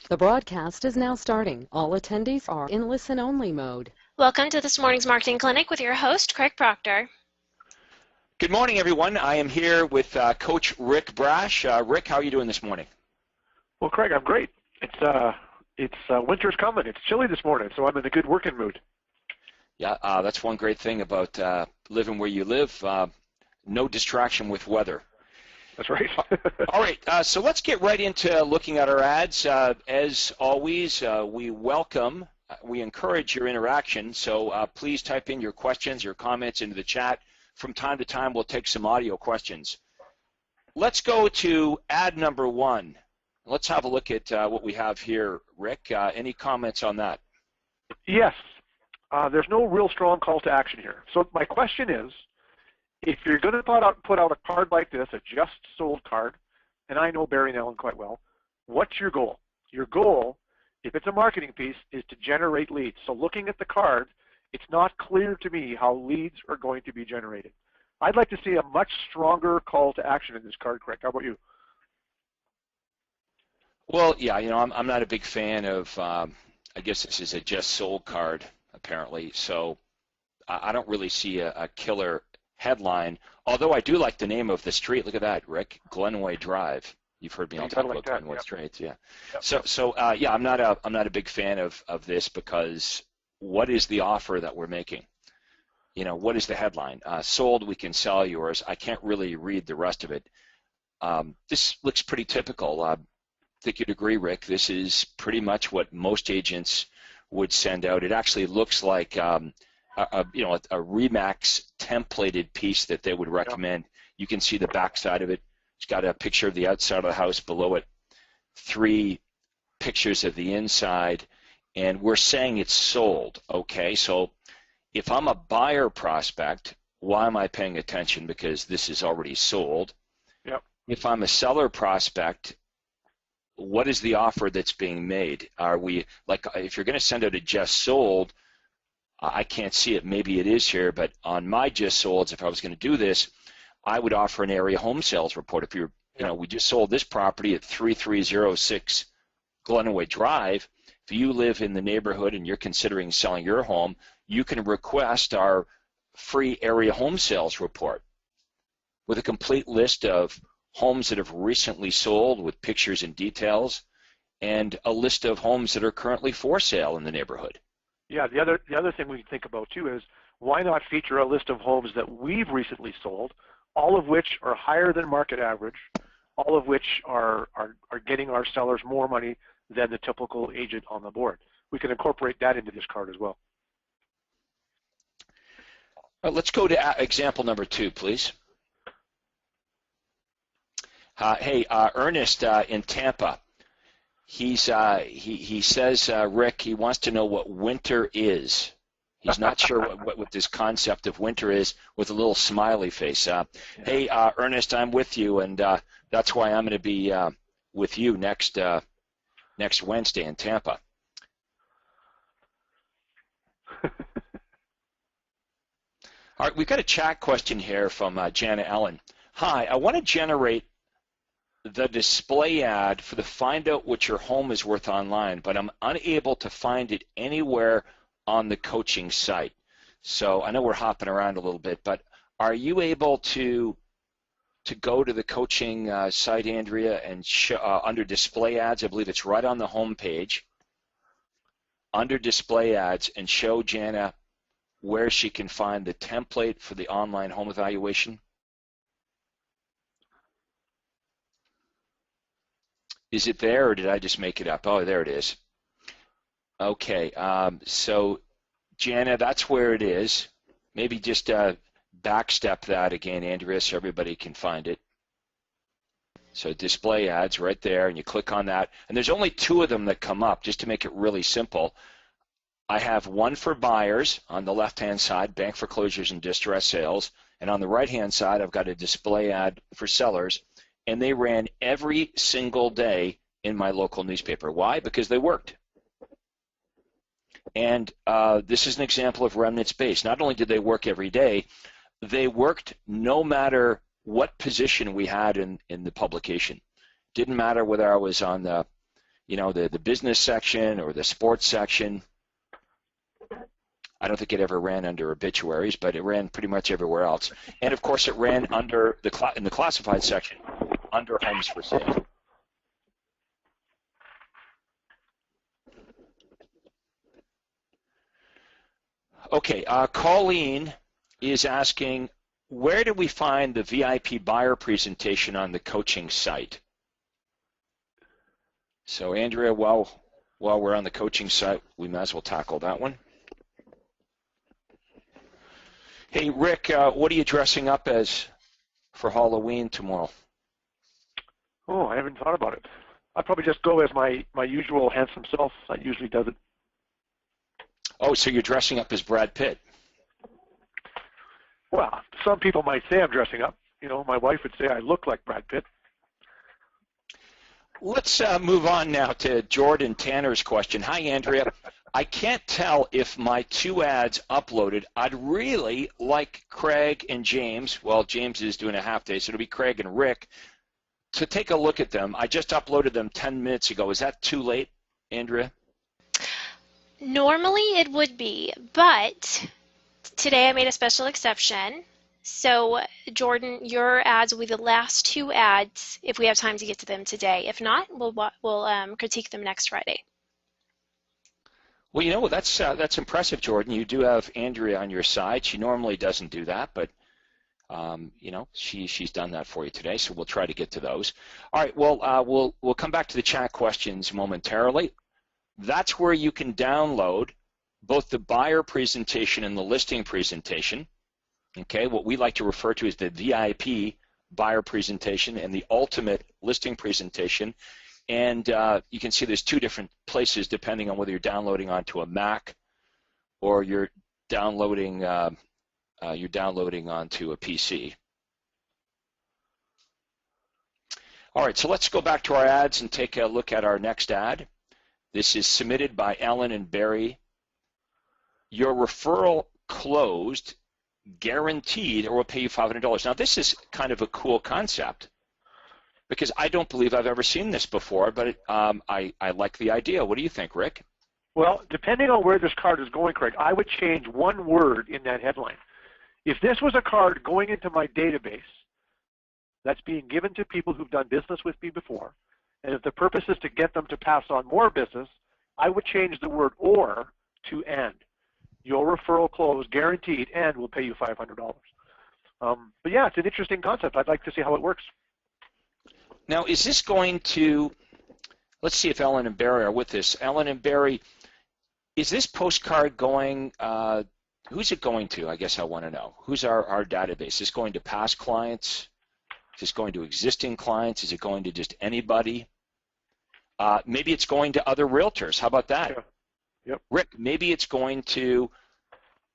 The broadcast is now starting. All attendees are in listen-only mode. Welcome to this morning's Marketing Clinic with your host, Craig Proctor. Good morning, everyone. I am here with Coach Rick Brash. Rick, how are you doing this morning? Well, Craig, I'm great. It's winter's coming. It's chilly this morning, so I'm in a good working mood. Yeah, that's one great thing about living where you live. No distraction with weather. That's right. All right, so let's get right into looking at our ads. As always, we encourage your interaction, so please type in your questions, your comments into the chat. From time to time, we'll take some audio questions. Let's go to ad number one. Let's have a look at what we have here, Rick. Any comments on that? Yes. There's no real strong call to action here. So my question is, if you're going to put out a card like this, a just sold card, and I know Barry and Ellen quite well, what's your goal? Your goal, if it's a marketing piece, is to generate leads. So looking at the card, it's not clear to me how leads are going to be generated. I'd like to see a much stronger call to action in this card, Craig. How about you? Well, yeah, I'm not a big fan of, I guess this is a just sold card, apparently, so I don't really see a killer headline, although I do like the name of the street. Look at that, Rick, Glenway Drive. You've heard me all talk about Glenway Streets, yeah. Yep. So I'm not a big fan of this, because what is the offer that we're making? What is the headline? Sold, we can sell yours. I can't really read the rest of it. This looks pretty typical. I think you'd agree, Rick. This is pretty much what most agents would send out. It actually looks like a Remax templated piece that they would recommend. You can see the back side of it. It's got a picture of the outside of the house, below it 3 pictures of the inside, and we're saying it's sold. Okay, so if I'm a buyer prospect, why am I paying attention? Because this is already sold. Yep. If I'm a seller prospect, what is the offer that's being made? Are we, like, if you're going to send out a just sold, I can't see it. Maybe it is here, but on my just solds, if I was going to do this, I would offer an area home sales report. If we just sold this property at 3306 Glenaway Drive. If you live in the neighborhood and you're considering selling your home, you can request our free area home sales report with a complete list of homes that have recently sold with pictures and details, and a list of homes that are currently for sale in the neighborhood. Yeah, the other thing we can think about too is, why not feature a list of homes that we've recently sold, all of which are higher than market average, all of which are getting our sellers more money than the typical agent on the board. We can incorporate that into this card as well. Let's go to example number 2, please. Hey, Ernest in Tampa. He says, Rick, he wants to know what winter is. He's not sure what this concept of winter is, with a little smiley face. Hey, Ernest, I'm with you, and that's why I'm going to be with you next Wednesday in Tampa. All right, we've got a chat question here from Jana Ellen. Hi, I want to generate the display ad for the find out what your home is worth online, but I'm unable to find it anywhere on the coaching site. So I know we're hopping around a little bit, but are you able to go to the coaching site, Andrea, and under display ads, I believe it's right on the home page, under display ads, and show Jana where she can find the template for the online home evaluation? Is it there, or did I just make it up? Oh, there it is. Okay, so Jana, that's where it is. Maybe just backstep that again, Andrea, so everybody can find it. So display ads right there, and you click on that. And there's only 2 of them that come up, just to make it really simple. I have one for buyers on the left-hand side, bank foreclosures and distress sales. And on the right-hand side, I've got a display ad for sellers. And they ran every single day in my local newspaper. Why? Because they worked. And this is an example of remnant space. Not only did they work every day, they worked no matter what position we had in the publication. Didn't matter whether I was on the you know, the business section or the sports section. I don't think it ever ran under obituaries, but it ran pretty much everywhere else. And of course, it ran under in the classified section under homes for sale. Okay, Colleen is asking, where do we find the VIP buyer presentation on the coaching site? So Andrea, while we're on the coaching site, we might as well tackle that one. Hey, Rick, what are you dressing up as for Halloween tomorrow? Oh, I haven't thought about it. I'd probably just go as my usual handsome self. I usually does it. Oh, so you're dressing up as Brad Pitt? Well, some people might say I'm dressing up. You know, my wife would say I look like Brad Pitt. Let's move on now to Jordan Tanner's question. Hi, Andrea. I can't tell if my 2 ads uploaded. I'd really like Craig and James, well, James is doing a half day, so it'll be Craig and Rick, to take a look at them. I just uploaded them 10 minutes ago. Is that too late, Andrea? Normally it would be, but today I made a special exception. So Jordan, your ads will be the last 2 ads if we have time to get to them today. If not, we'll critique them next Friday. Well, you know, that's impressive, Jordan. You do have Andrea on your side. She normally doesn't do that, but you know, she's done that for you today, so we'll try to get to those. All right, well, we'll come back to the chat questions momentarily. That's where you can download both the buyer presentation and the listing presentation. Okay, what we like to refer to as the VIP buyer presentation and the ultimate listing presentation. And you can see there's 2 different places depending on whether you're downloading onto a Mac or you're downloading onto a PC. All right, so let's go back to our ads and take a look at our next ad. This is submitted by Ellen and Barry. Your referral closed, guaranteed, or we'll pay you $500. Now, this is kind of a cool concept because I don't believe I've ever seen this before, but I like the idea. What do you think, Rick? Well, depending on where this card is going, Craig, I would change one word in that headline. If this was a card going into my database that's being given to people who've done business with me before, and if the purpose is to get them to pass on more business, I would change the word "or" to "and." Your referral closed, guaranteed, and we'll pay you $500. But yeah, it's an interesting concept. I'd like to see how it works. Now, is this going to, let's see if Ellen and Barry are with this. Ellen and Barry, is this postcard going, who's it going to? I guess I want to know. Who's our database? Is this going to past clients? Is this going to existing clients? Is it going to just anybody? Maybe it's going to other realtors. How about that? Yeah. Yep. Rick, maybe it's going to,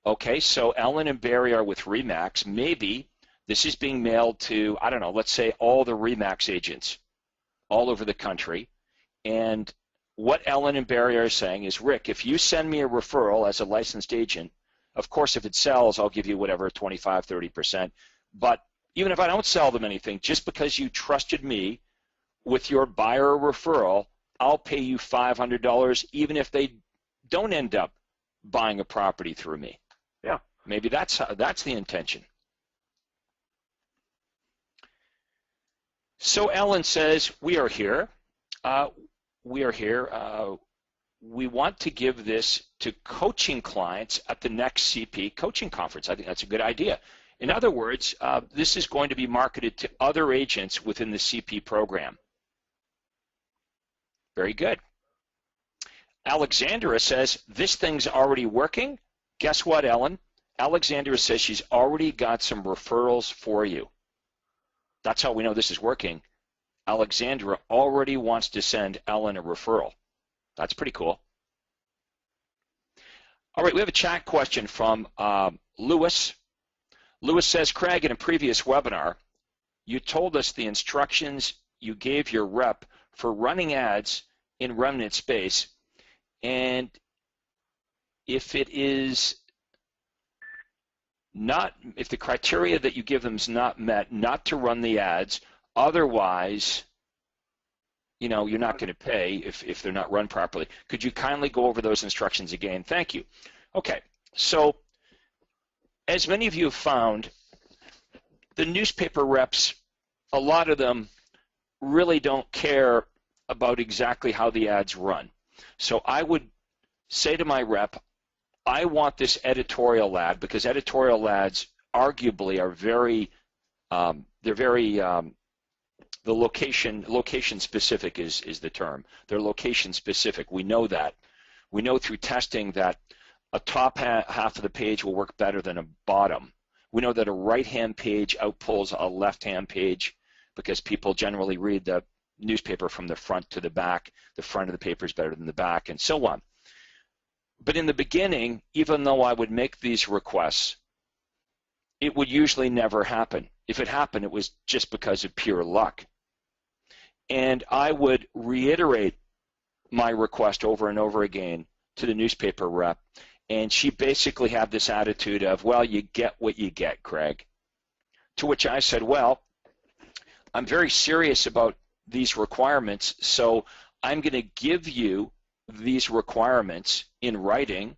okay, so Ellen and Barry are with RE/MAX. Maybe this is being mailed to, I don't know, let's say all the RE/MAX agents all over the country. And what Ellen and Barry are saying is, Rick, if you send me a referral as a licensed agent, of course, if it sells, I'll give you whatever, 25, 30%. But even if I don't sell them anything, just because you trusted me with your buyer referral, I'll pay you $500 even if they don't end up buying a property through me. Yeah. Maybe that's the intention. So Ellen says, we are here. We want to give this to coaching clients at the next CP coaching conference. I think that's a good idea. In other words, this is going to be marketed to other agents within the CP program. Very good. Alexandra says, this thing's already working. Guess what, Ellen? Alexandra says she's already got some referrals for you. That's how we know this is working. Alexandra already wants to send Ellen a referral. That's pretty cool. All right, we have a chat question from Lewis. Lewis says, Craig, in a previous webinar, you told us the instructions you gave your rep for running ads in remnant space, and if it is not, if the criteria that you give them is not met, not to run the ads, otherwise you know, you're not going to pay if they're not run properly. Could you kindly go over those instructions again? Thank you. Okay, so as many of you have found, the newspaper reps, a lot of them really don't care about exactly how the ads run. So I would say to my rep, I want this editorial ad, because editorial ads arguably are very, the location specific is the term. They're location specific. We know that. We know through testing that a top half of the page will work better than a bottom. We know that a right-hand page outpulls a left-hand page because people generally read the newspaper from the front to the back. The front of the paper is better than the back, and so on. But in the beginning, even though I would make these requests, it would usually never happen. If it happened, it was just because of pure luck. And I would reiterate my request over and over again to the newspaper rep, and she basically had this attitude of, well, you get what you get, Craig. To which I said, well, I'm very serious about these requirements, so I'm going to give you these requirements in writing.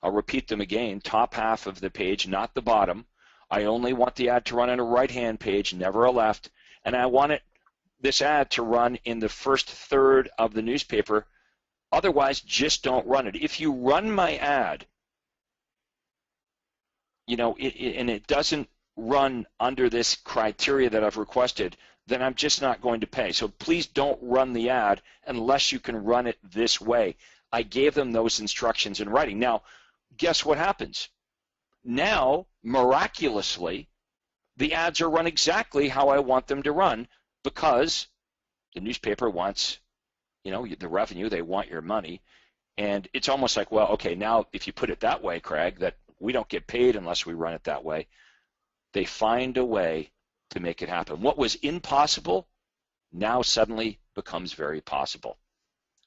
I'll repeat them again. Top half of the page, not the bottom. I only want the ad to run on a right-hand page, never a left, and I want this ad to run in the first third of the newspaper. Otherwise, just don't run it. If you run my ad, you know, and it doesn't run under this criteria that I've requested, then I'm just not going to pay. So please don't run the ad unless you can run it this way. I gave them those instructions in writing. Now, guess what happens? Now, miraculously, the ads are run exactly how I want them to run, because the newspaper wants, you know, the revenue, they want your money. And it's almost like, well, okay, now if you put it that way, Craig, that we don't get paid unless we run it that way, they find a way to make it happen. What was impossible now suddenly becomes very possible.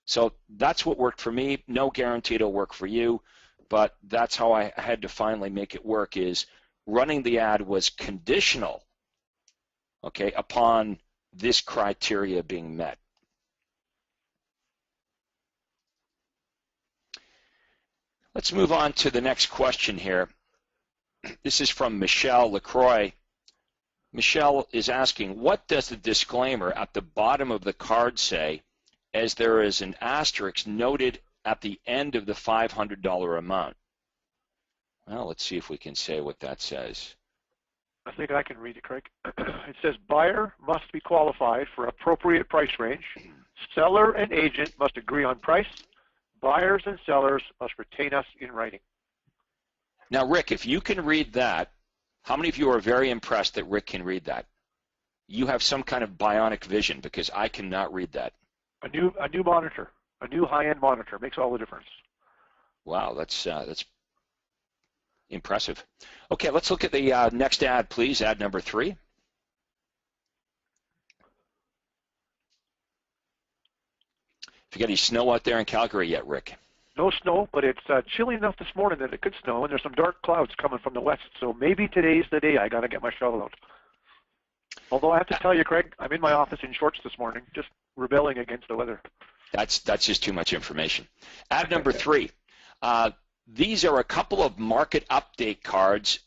So that's what worked for me. No guarantee it'll work for you, but that's how I had to finally make it work, is running the ad was conditional, okay, upon this criteria being met. Let's move on to the next question here. This is from Michelle LaCroix. Michelle is asking, what does the disclaimer at the bottom of the card say, as there is an asterisk noted at the end of the $500 amount? Well, let's see if we can say what that says. I think I can read it, Craig. It says, buyer must be qualified for appropriate price range. Seller and agent must agree on price. Buyers and sellers must retain us in writing. Now, Rick, if you can read that, how many of you are very impressed that Rick can read that? You have some kind of bionic vision, because I cannot read that. A new monitor, a new high-end monitor makes all the difference. Wow, that's impressive. Okay, let's look at the next ad, please. Ad number 3. Have you got any snow out there in Calgary yet, Rick? No snow, but it's chilly enough this morning that it could snow, and there's some dark clouds coming from the west, so maybe today's the day I got to get my shovel out. Although I have to tell you, Craig, I'm in my office in shorts this morning, just rebelling against the weather. That's just too much information. Ad number 3. These are a couple of market update cards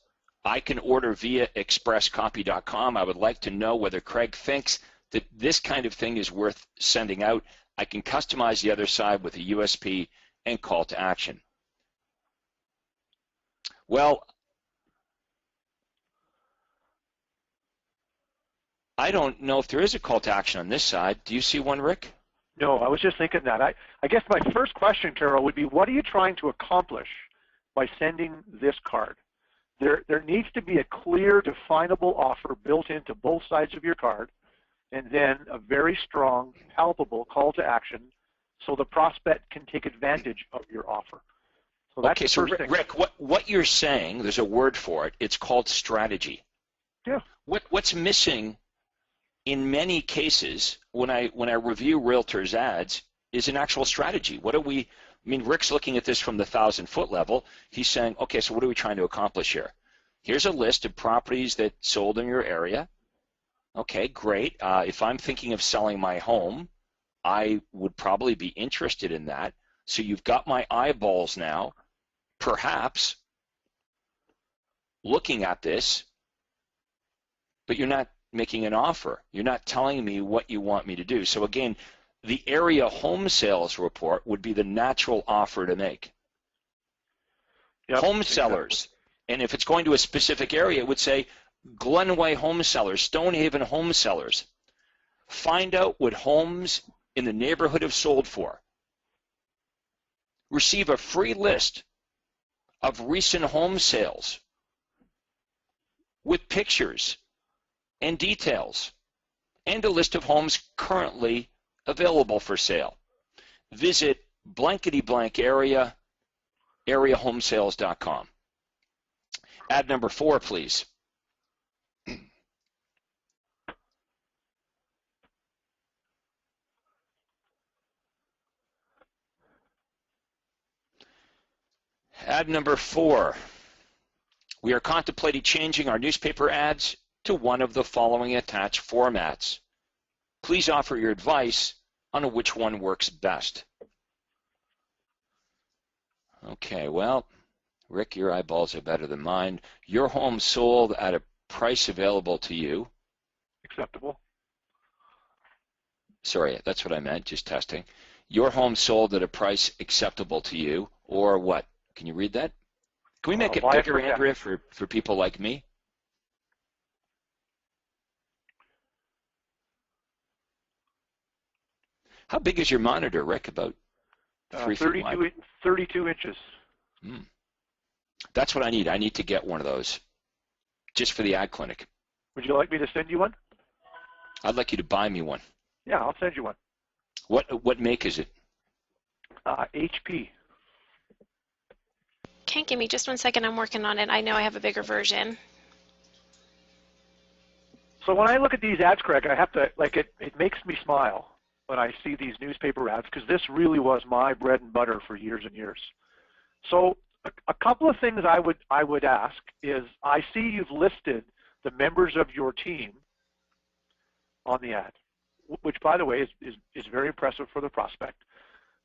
I can order via expresscopy.com. I would like to know whether Craig thinks that this kind of thing is worth sending out. I can customize the other side with a USP and call to action. Well, I don't know if there is a call to action on this side. Do you see one, Rick? No, I was just thinking that. I guess my first question, Carol, would be, what are you trying to accomplish by sending this card? There needs to be a clear, definable offer built into both sides of your card, and then a very strong, palpable call to action so the prospect can take advantage of your offer. So that's okay, so Rick, what you're saying, there's a word for it. It's called strategy. Yeah. What's missing in many cases when I review realtors' ads is an actual strategy. What are we? I mean, Rick's looking at this from the 1,000-foot level. He's saying, okay, so what are we trying to accomplish here? Here's a list of properties that sold in your area. Okay, great. If I'm thinking of selling my home, I would probably be interested in that. So you've got my eyeballs now, perhaps looking at this, but you're not making an offer. You're not telling me what you want me to do. So again, the area home sales report would be the natural offer to make. Yep, Home sellers, and if it's going to a specific area, it would say Glenway home sellers, Stonehaven home sellers. Find out what homes in the neighborhood have sold for. Receive a free list of recent home sales with pictures and details and a list of homes currently available for sale. Visit blankety blank area, areahomesales.com. Ad number 4, please. Ad number 4. We are contemplating changing our newspaper ads to one of the following attached formats. Please offer your advice on which one works best. Okay, well, Rick, your eyeballs are better than mine. Your home sold at a price available to you. Acceptable. Sorry, that's what I meant, just testing. Your home sold at a price acceptable to you, or what? Can you read that? Can we make it bigger, Andrea, for people like me? How big is your monitor, Rick? About 3 feet wide? 32 inches. That's what I need. I need to get one of those, just for the ad clinic. Would you like me to send you one? I'd like you to buy me one. Yeah, I'll send you one. What make is it? HP. Can't give me just 1 second. I'm working on it. I know I have a bigger version. So when I look at these ads, Craig, I have to, it makes me smile when I see these newspaper ads, because this really was my bread and butter for years and years. So a couple of things I would ask is, I see you've listed the members of your team on the ad, which, by the way, is very impressive for the prospect.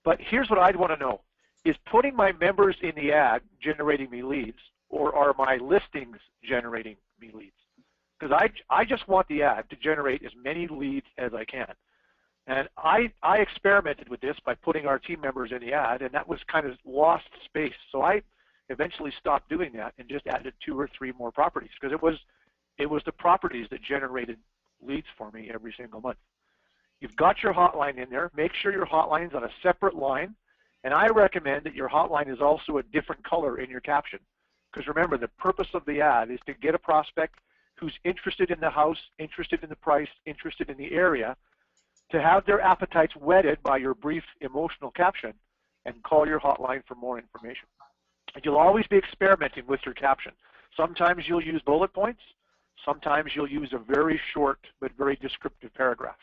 But here's what I'd want to know. Is putting my members in the ad generating me leads, or are my listings generating me leads? Because I just want the ad to generate as many leads as I can. And I experimented with this by putting our team members in the ad, and that was kind of lost space. So I eventually stopped doing that and just added 2 or 3 more properties, because it was the properties that generated leads for me every single month. You've got your hotline in there. Make sure your hotline's on a separate line. And I recommend that your hotline is also a different color in your caption. Because remember, the purpose of the ad is to get a prospect who's interested in the house, interested in the price, interested in the area, to have their appetites whetted by your brief emotional caption and call your hotline for more information. And you'll always be experimenting with your caption. Sometimes you'll use bullet points. Sometimes you'll use a very short but very descriptive paragraph.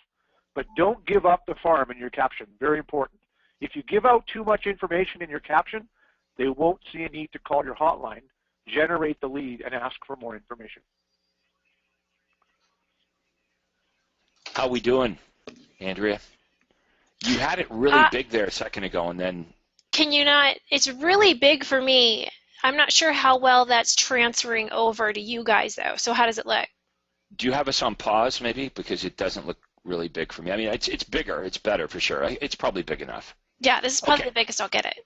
But don't give up the farm in your caption. Very important. If you give out too much information in your caption, they won't see a need to call your hotline, generate the lead, and ask for more information. How we doing, Andrea? You had it really big there a second ago, and then... Can you not? It's really big for me. I'm not sure how well that's transferring over to you guys, though. So how does it look? Do you have us on pause, maybe? Because it doesn't look really big for me. I mean, it's bigger. It's better for sure. It's probably big enough. Yeah, this is probably the biggest I'll get it.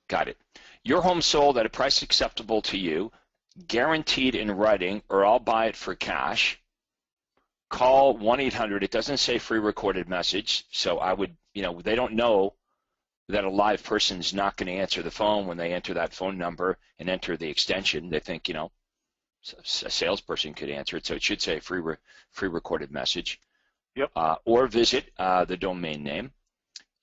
Got it. Your home sold at a price acceptable to you, guaranteed in writing, or I'll buy it for cash. Call 1-800. It doesn't say free recorded message, so I would, they don't know that a live person's not going to answer the phone when they enter that phone number and enter the extension. They think, a salesperson could answer it, so it should say free recorded message. Yep. Or visit the domain name.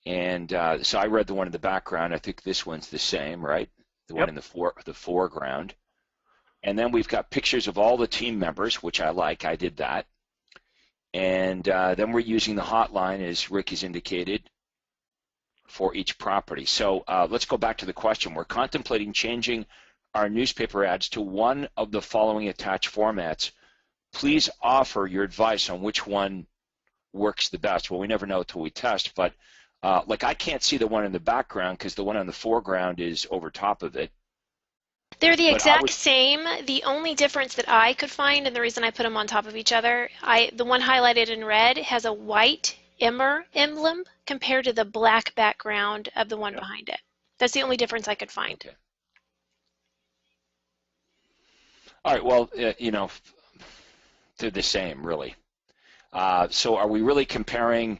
And so I read the one in the background. I think this one's the same, right? The one in the foreground. And then we've got pictures of all the team members, which I like. I did that. And then we're using the hotline, as Rick has indicated, for each property. So let's go back to the question. We're contemplating changing our newspaper ads to one of the following attached formats. Please offer your advice on which one works the best. Well, we never know until we test, but like I can't see the one in the background because the one on the foreground is over top of it. They're the But exact same. The only difference that I could find, and the reason I put them on top of each other, the one highlighted in red has a white emblem compared to the black background of the one behind it. That's the only difference I could find. Okay. All right, well, you know, they're the same, really. So are we really comparing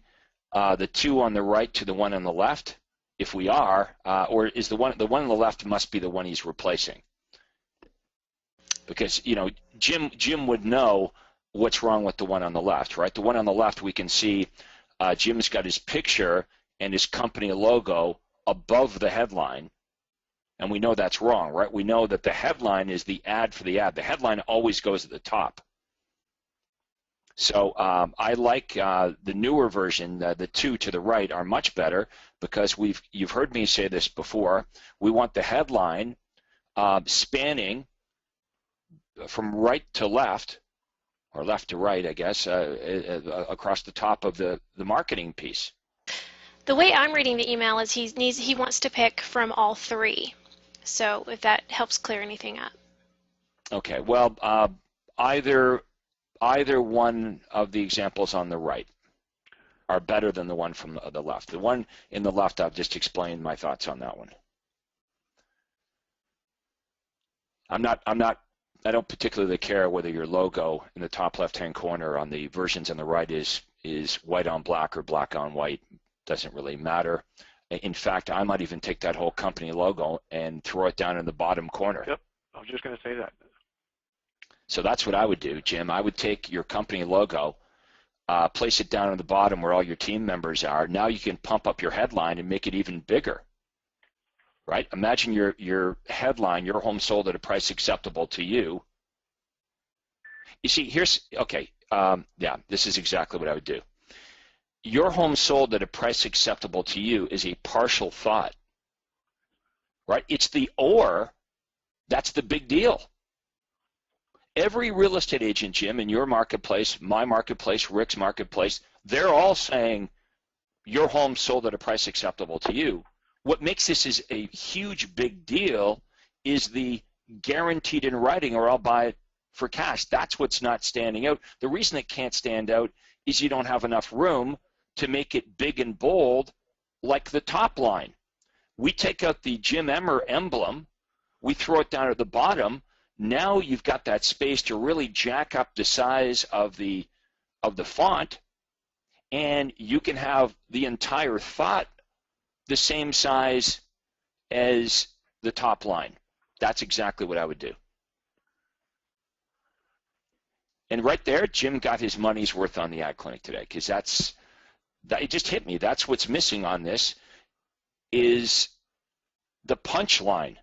the two on the right to the one on the left? If we are, or is the one on the left must be the one he's replacing? Because, you know, Jim would know what's wrong with the one on the left, right? The one on the left, we can see Jim's got his picture and his company logo above the headline, and we know that's wrong, right? We know that the headline is the ad for the ad. The headline always goes at the top. So I like the newer version. The two to the right are much better because you've heard me say this before. We want the headline spanning from right to left, or left to right, I guess, across the top of the marketing piece. The way I'm reading the email is he wants to pick from all three. So if that helps clear anything up. Okay. Well, either one of the examples on the right are better than the one from the left. The one in the left, I've just explained my thoughts on that one. I don't particularly care whether your logo in the top left-hand corner on the versions on the right is white on black or black on white. Doesn't really matter. In fact, I might even take that whole company logo and throw it down in the bottom corner. Yep, I was just going to say that. So that's what I would do, Jim. I would take your company logo, place it down in the bottom where all your team members are. Now you can pump up your headline and make it even bigger. Right? Imagine your headline, your home sold at a price acceptable to you. You see, yeah, this is exactly what I would do. Your home sold at a price acceptable to you is a partial thought. Right? It's the or that's the big deal. Every real estate agent, Jim, in your marketplace, my marketplace, Rick's marketplace, they're all saying your home sold at a price acceptable to you. What makes this is a huge big deal is the guaranteed in writing or I'll buy it for cash. That's what's not standing out. The reason it can't stand out is you don't have enough room to make it big and bold like the top line. We take out the Jim Emmer emblem, we throw it down at the bottom. Now you've got that space to really jack up the size of the font, and you can have the entire thought the same size as the top line. That's exactly what I would do. And right there, Jim got his money's worth on the ad clinic today, because it just hit me. That's what's missing on this is the punchline.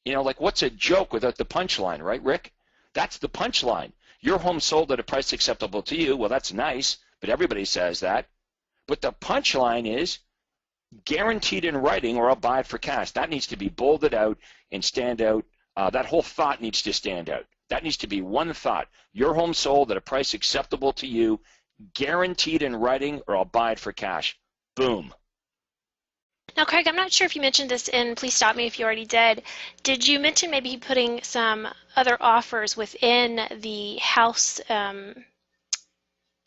You know, like what's a joke without the punchline, right, Rick? That's the punchline. Your home sold at a price acceptable to you. Well, that's nice, but everybody says that. But the punchline is guaranteed in writing or I'll buy it for cash. That needs to be bolded out and stand out. That whole thought needs to stand out. That needs to be one thought. Your home sold at a price acceptable to you, guaranteed in writing or I'll buy it for cash. Boom. Now, Craig, I'm not sure if you mentioned this, and please stop me if you already did. Did you mention maybe putting some other offers within the house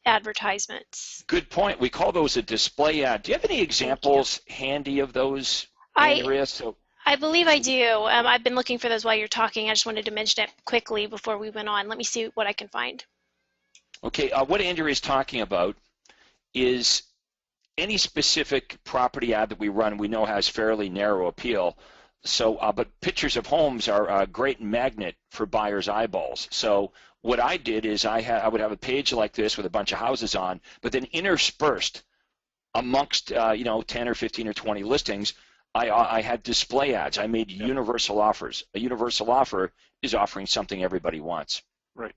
advertisements? Good point. We call those a display ad. Do you have any examples handy of those, Andrea? I believe I do. I've been looking for those while you're talking. I just wanted to mention it quickly before we went on. Let me see what I can find. Okay. What Andrea is talking about is any specific property ad that we run we know has fairly narrow appeal. So, but pictures of homes are a great magnet for buyers' eyeballs. So what I did is I would have a page like this with a bunch of houses on, but then interspersed amongst 10 or 15 or 20 listings, I had display ads. I made universal offers. A universal offer is offering something everybody wants. Right.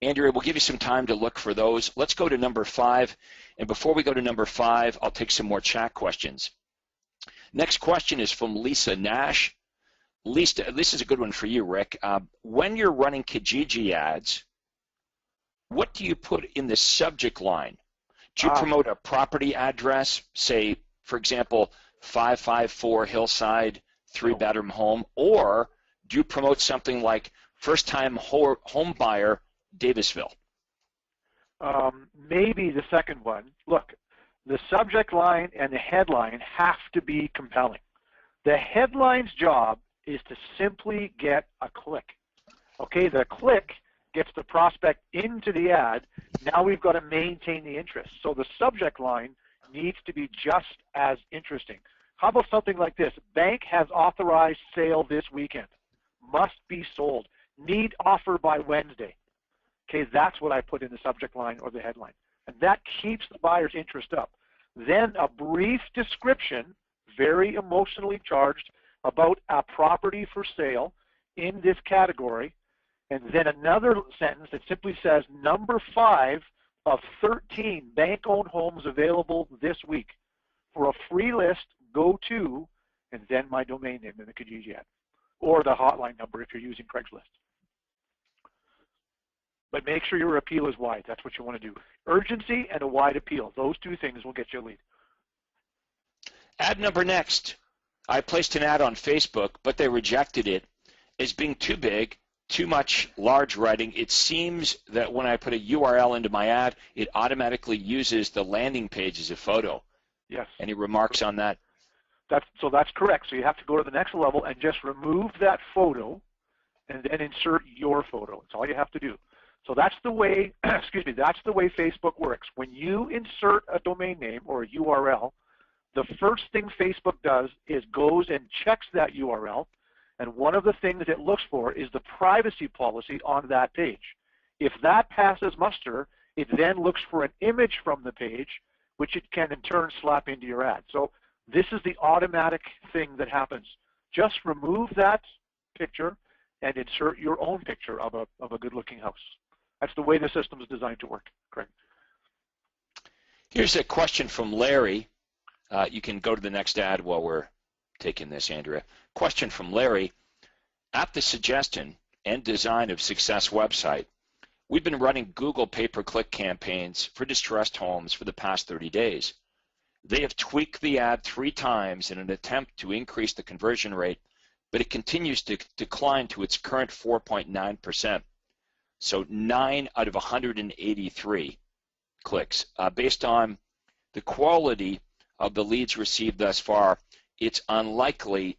Andrea, we'll give you some time to look for those. Let's go to number 5. And before we go to number 5, I'll take some more chat questions. Next question is from Lisa Nash. Lisa, this is a good one for you, Rick. When you're running Kijiji ads, what do you put in the subject line? Do you promote a property address, say, for example, 554 Hillside, three-bedroom home, or do you promote something like first-time home buyer, Davisville? Maybe the second one. Look, the subject line and the headline have to be compelling. The headline's job is to simply get a click. Okay, the click gets the prospect into the ad. Now we've got to maintain the interest. So the subject line needs to be just as interesting. How about something like this? Bank has authorized sale this weekend. Must be sold. Need offer by Wednesday. Okay, that's what I put in the subject line or the headline. And that keeps the buyer's interest up. Then a brief description, very emotionally charged, about a property for sale in this category. And then another sentence that simply says, number 5 of 13 bank-owned homes available this week. For a free list, go to, and then my domain name in the Kijiji ad, or the hotline number if you're using Craigslist. But make sure your appeal is wide. That's what you want to do. Urgency and a wide appeal. Those two things will get you a lead. Ad number next. I placed an ad on Facebook, but they rejected it as being too big, too much large writing. It seems that when I put a URL into my ad, it automatically uses the landing page as a photo. Yes. Any remarks on that? So that's correct. So you have to go to the next level and just remove that photo and then insert your photo. That's all you have to do. So that's the way, excuse me, that's the way Facebook works. When you insert a domain name or a URL, the first thing Facebook does is goes and checks that URL, and one of the things it looks for is the privacy policy on that page. If that passes muster, it then looks for an image from the page, which it can in turn slap into your ad. So this is the automatic thing that happens. Just remove that picture and insert your own picture of a good-looking house. That's the way the system is designed to work, Craig. Here's a question from Larry. You can go to the next ad while we're taking this, Andrea. Question from Larry. At the suggestion and design of Success website, we've been running Google pay-per-click campaigns for distressed homes for the past 30 days. They have tweaked the ad 3 times in an attempt to increase the conversion rate, but it continues to decline to its current 4.9%. So 9 out of 183 clicks. Based on the quality of the leads received thus far, it's unlikely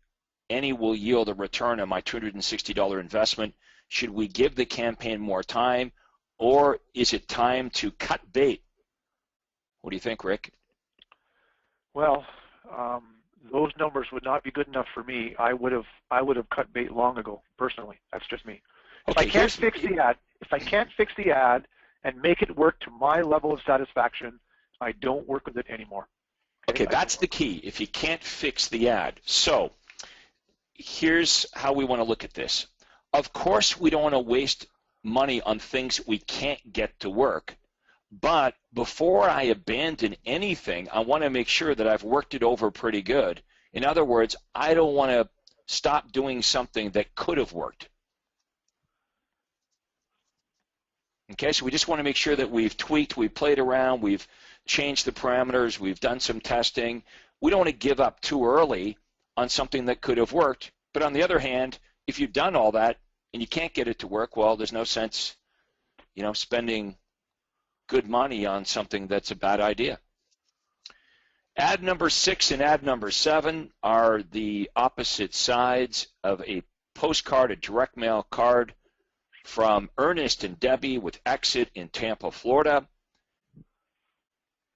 any will yield a return on my $260 investment. Should we give the campaign more time, or is it time to cut bait? What do you think, Rick? Well, those numbers would not be good enough for me. I would have cut bait long ago, personally. That's just me. If I can't fix the ad and make it work to my level of satisfaction, I don't work with it anymore. Okay, that's the key. If you can't fix the ad. So here's how we want to look at this. Of course, we don't want to waste money on things we can't get to work. But before I abandon anything, I want to make sure that I've worked it over pretty good. In other words, I don't want to stop doing something that could have worked. Okay, so we just want to make sure that we've tweaked, we've played around, we've changed the parameters, we've done some testing. We don't want to give up too early on something that could have worked. But on the other hand, if you've done all that and you can't get it to work, well, there's no sense, spending good money on something that's a bad idea. Ad number 6 and ad number 7 are the opposite sides of a postcard, a direct mail card from Ernest and Debbie with exit in Tampa, Florida.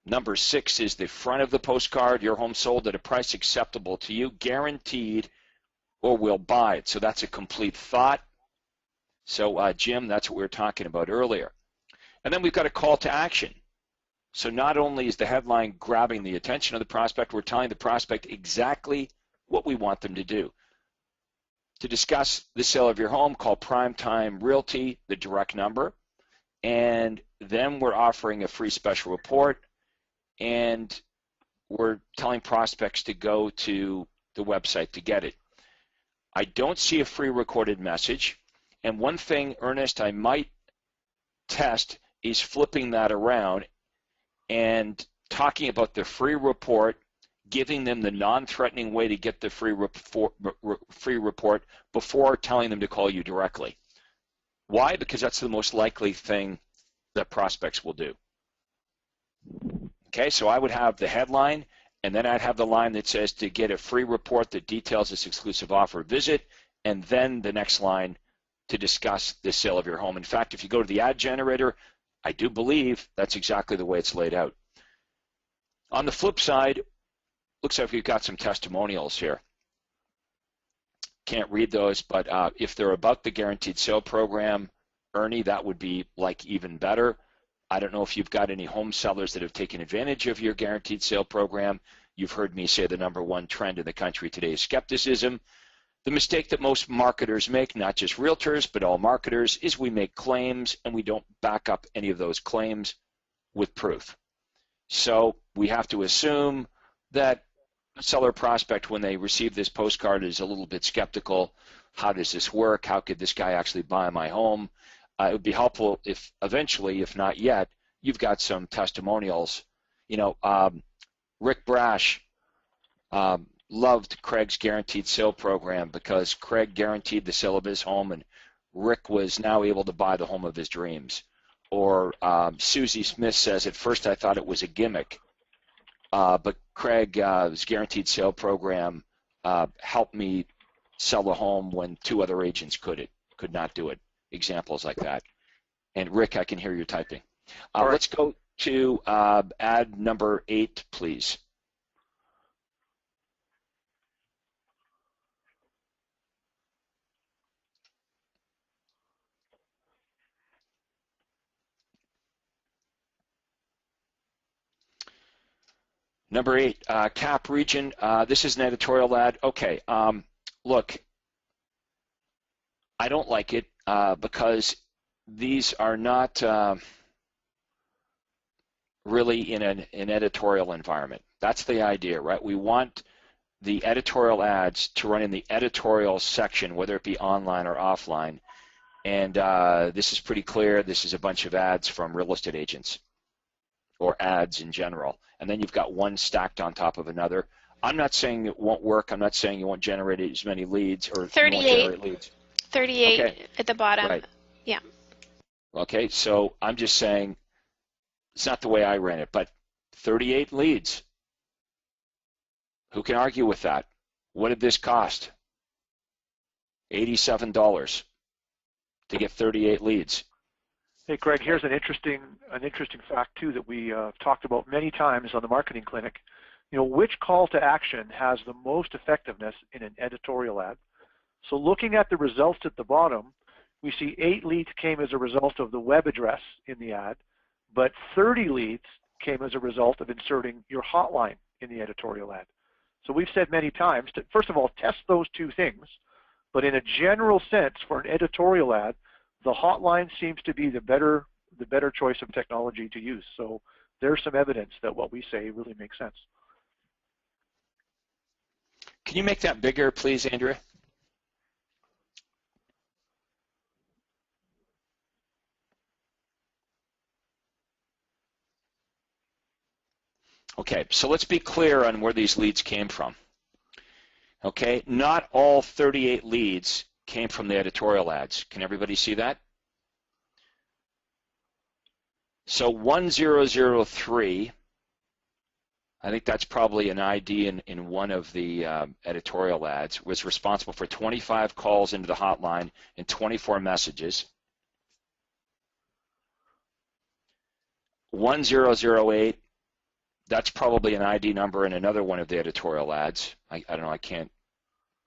Number 6 is the front of the postcard. Your home sold at a price acceptable to you, guaranteed, or we'll buy it. So that's a complete thought. So, Jim, that's what we were talking about earlier. And then we've got a call to action. So not only is the headline grabbing the attention of the prospect, we're telling the prospect exactly what we want them to do. To discuss the sale of your home, call Primetime Realty, the direct number, and then we're offering a free special report, and we're telling prospects to go to the website to get it. I don't see a free recorded message, and one thing, Ernest, I might test is flipping that around and talking about the free report, giving them the non-threatening way to get the free report before telling them to call you directly. Why? Because that's the most likely thing that prospects will do. Okay, so I would have the headline, and then I'd have the line that says to get a free report that details this exclusive offer, visit, and then the next line to discuss the sale of your home. In fact, if you go to the ad generator, I do believe that's exactly the way it's laid out. On the flip side, looks like we've got some testimonials here. Can't read those, but if they're about the guaranteed sale program, Ernie, that would be like even better. I don't know if you've got any home sellers that have taken advantage of your guaranteed sale program. You've heard me say the #1 trend in the country today is skepticism. The mistake that most marketers make, not just realtors, but all marketers, is we make claims and we don't back up any of those claims with proof. So we have to assume that a seller prospect, when they receive this postcard, is a little bit skeptical. How does this work? How could this guy actually buy my home? It would be helpful if eventually, if not yet, you've got some testimonials. You know, Rick Brash loved Craig's guaranteed sale program because Craig guaranteed the sale of his home and Rick was now able to buy the home of his dreams. Or Susie Smith says, at first I thought it was a gimmick, but Craig's guaranteed sale program helped me sell a home when 2 other agents could not do it. Examples like that. And Rick, I can hear you typing. Right. Let's go to ad number 8, please. Number 8, Cap Region. This is an editorial ad. Okay, look, I don't like it because these are not really in an editorial environment. That's the idea, right? We want the editorial ads to run in the editorial section, whether it be online or offline. And this is pretty clear. This is a bunch of ads from real estate agents or ads in general. And then you've got one stacked on top of another. I'm not saying it won't work. I'm not saying you won't generate as many leads or 38. You won't generate leads. 38 okay. At the bottom. Right. Yeah. Okay, so I'm just saying it's not the way I ran it, but 38 leads. Who can argue with that? What did this cost? $87 to get 38 leads. Hey, Craig, here's an interesting fact too that we talked about many times on the marketing clinic. You know, which call to action has the most effectiveness in an editorial ad? So looking at the results at the bottom, we see 8 leads came as a result of the web address in the ad, but 30 leads came as a result of inserting your hotline in the editorial ad. So we've said many times to, first of all, test those 2 things, but in a general sense for an editorial ad, the hotline seems to be the better choice of technology to use. So there's some evidence that what we say really makes sense. Can you make that bigger, please, Andrea? Okay, so let's be clear on where these leads came from. Okay, not all 38 leads came from the editorial ads. Can everybody see that? So 1003, I think that's probably an ID in one of the editorial ads, was responsible for 25 calls into the hotline and 24 messages. 1008, that's probably an ID number in another one of the editorial ads. I don't know, I can't,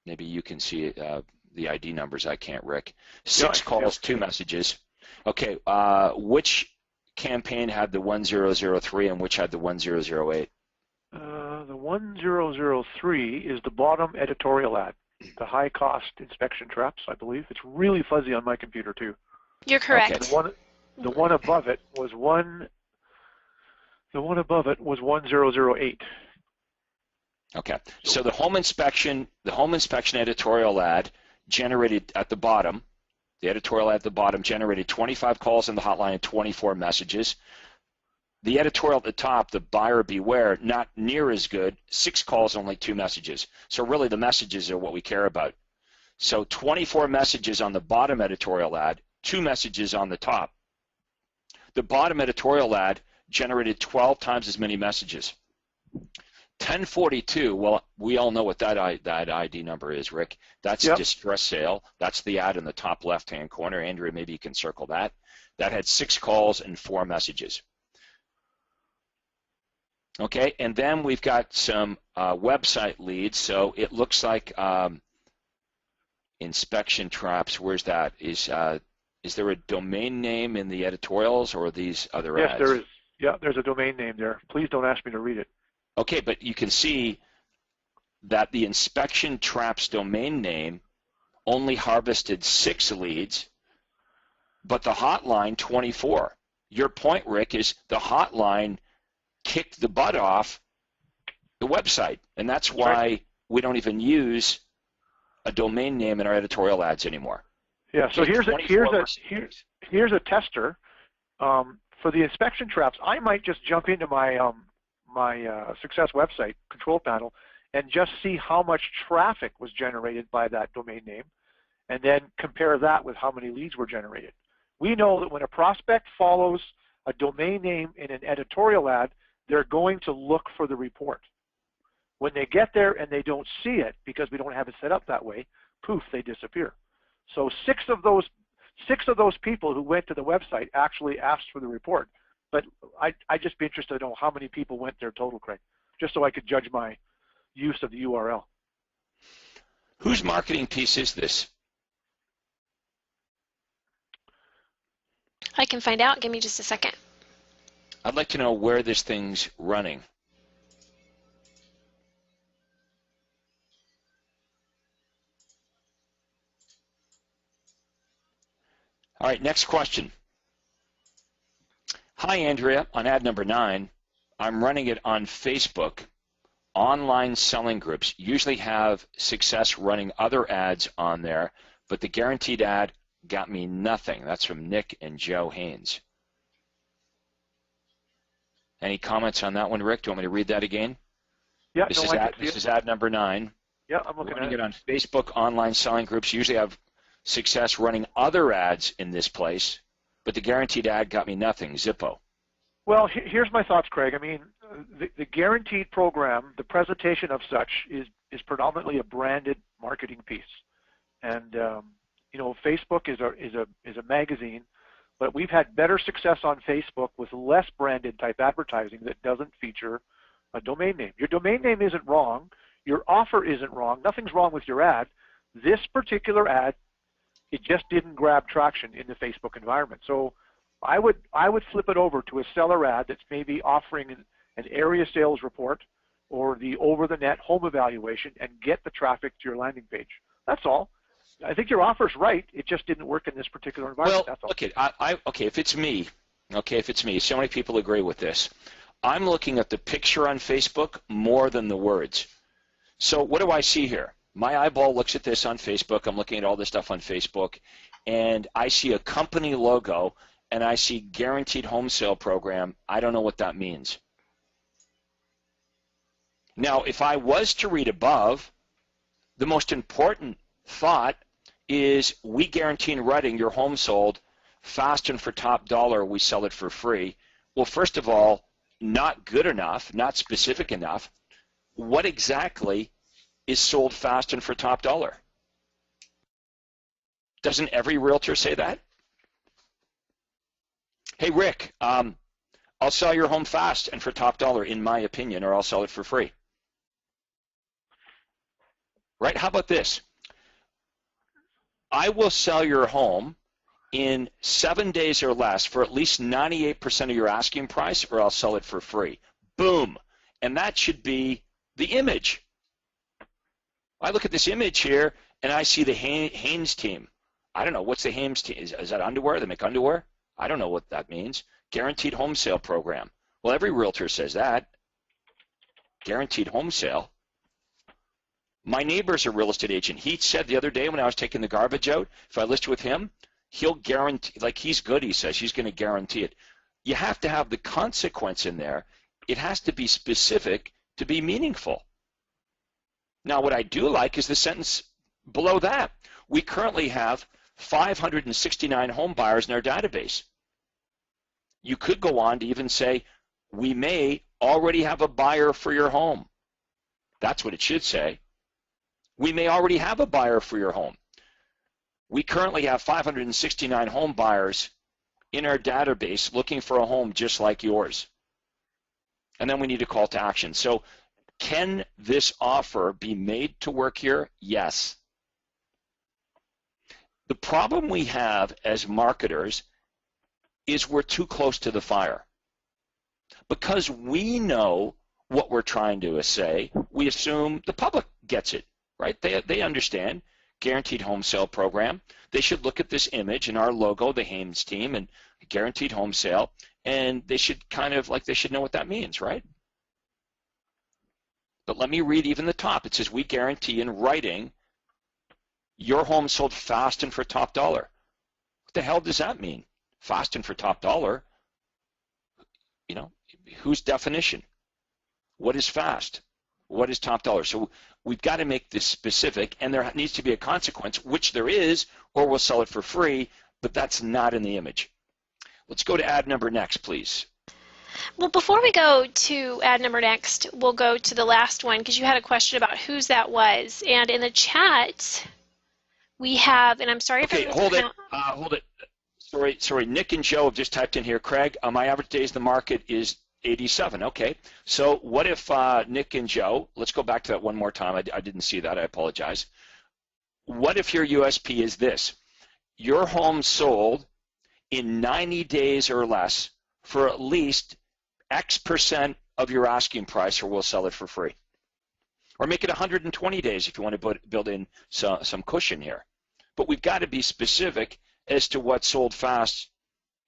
maybe you can see the ID numbers, I can't, Rick. 6 calls, 2 messages. Okay, which campaign had the 1003 and which had the 1008? The 1003 is the bottom editorial ad, the high cost inspection traps, I believe. It's really fuzzy on my computer too. You're correct. Okay. The one above it was 1008. Okay, so the home inspection editorial ad generated at the bottom, the editorial ad at the bottom generated 25 calls in the hotline and 24 messages. The editorial at the top, the buyer beware, not near as good. 6 calls, only 2 messages. So really the messages are what we care about. So 24 messages on the bottom editorial ad, 2 messages on the top. The bottom editorial ad generated 12 times as many messages. 1042, well, we all know what that ID number is, Rick. That's a distress sale. That's the ad in the top left-hand corner. Andrea, maybe you can circle that. That had 6 calls and 4 messages. Okay, and then we've got some website leads. So it looks like inspection traps. Where's that? Is there a domain name in the editorials, or are these other ads? Yes, there is. Yeah, there's a domain name there. Please don't ask me to read it. Okay, but you can see that the inspection traps domain name only harvested 6 leads, but the hotline 24. Your point, Rick, is the hotline kicked the butt off the website, and that's why we don't even use a domain name in our editorial ads anymore. Yeah, so here's a tester for the inspection traps. I might just jump into my Success website control panel and just see how much traffic was generated by that domain name, and then compare that with how many leads were generated. We know that when a prospect follows a domain name in an editorial ad, they're going to look for the report. When they get there and they don't see it because we don't have it set up that way, poof, they disappear. So 6 of those people who went to the website actually asked for the report. But I'd just be interested to know how many people went there total, Craig, just so I could judge my use of the URL. Whose marketing piece is this? I can find out. Give me just a second. I'd like to know where this thing's running. All right, next question. Hi, Andrea. On ad number 9, I'm running it on Facebook. Online selling groups usually have success running other ads on there, but the guaranteed ad got me nothing. That's from Nick and Joe Haynes. Any comments on that one, Rick? Do you want me to read that again? Yeah, this is ad number 9. Yeah, I'm looking running at it. On Facebook. Online selling groups usually have success running other ads in this place, but the guaranteed ad got me nothing. Zippo. Well, here's my thoughts, Craig. I mean, the guaranteed program, the presentation of such is predominantly a branded marketing piece, and you know, Facebook is a magazine, but we've had better success on Facebook with less branded type advertising that doesn't feature a domain name. Your domain name isn't wrong. Your offer isn't wrong. Nothing's wrong with your ad. This particular ad, it just didn't grab traction in the Facebook environment. So I would flip it over to a seller ad that's maybe offering an area sales report or the over-the-net home evaluation and get the traffic to your landing page. That's all. I think your offer's right. It just didn't work in this particular environment. Well, that's all. okay, if it's me, so many people agree with this. I'm looking at the picture on Facebook more than the words. So what do I see here? My eyeball looks at this on Facebook. I'm looking at all this stuff on Facebook, and I see a company logo, and I see guaranteed home sale program. I don't know what that means. Now, if I was to read above, the most important thought is we guarantee in writing your home sold fast and for top dollar. We sell it for free. Well, first of all, not good enough, not specific enough. What exactly is sold fast and for top dollar? Doesn't every realtor say that? Hey, Rick, I'll sell your home fast and for top dollar, in my opinion, or I'll sell it for free. Right? How about this? I will sell your home in 7 days or less for at least 98% of your asking price, or I'll sell it for free. Boom. And that should be the image. I look at this image here, and I see the Haynes team. I don't know. What's the Haynes team? Is that underwear? They make underwear? I don't know what that means. Guaranteed home sale program. Well, every realtor says that. Guaranteed home sale. My neighbor's a real estate agent. He said the other day when I was taking the garbage out, if I list with him, he'll guarantee, like he's good, he says, he's going to guarantee it. you have to have the consequence in there. It has to be specific to be meaningful. Now, what I do like is the sentence below that. We currently have 569 home buyers in our database. You could go on to even say, we may already have a buyer for your home. That's what it should say. We may already have a buyer for your home. We currently have 569 home buyers in our database looking for a home just like yours. And then we need a call to action. So can this offer be made to work here? Yes. The problem we have as marketers is we're too close to the fire. Because we know what we're trying to say, we assume the public gets it, right? They understand guaranteed home sale program. They should look at this image and our logo, the Haynes team, and guaranteed home sale, and they should they should know what that means, right? But let me read even the top. It says, we guarantee in writing your home sold fast and for top dollar. What the hell does that mean? Fast and for top dollar? You know, whose definition? What is fast? What is top dollar? So we've got to make this specific, and there needs to be a consequence, which there is, or we'll sell it for free, but that's not in the image. Let's go to ad number next, please. Well, before we go to ad number next, we'll go to the last one because you had a question about whose that was. And in the chat, we have, and I'm sorry if Okay, hold it. Sorry. Nick and Joe have just typed in here. Craig, my average days in the market is 87. Okay. So what if Nick and Joe, let's go back to that one more time. I didn't see that. I apologize. What if your USP is this? Your home sold in 90 days or less for at least X% of your asking price, or we'll sell it for free. Or make it 120 days if you want to build in some cushion here. But we've got to be specific as to what sold fast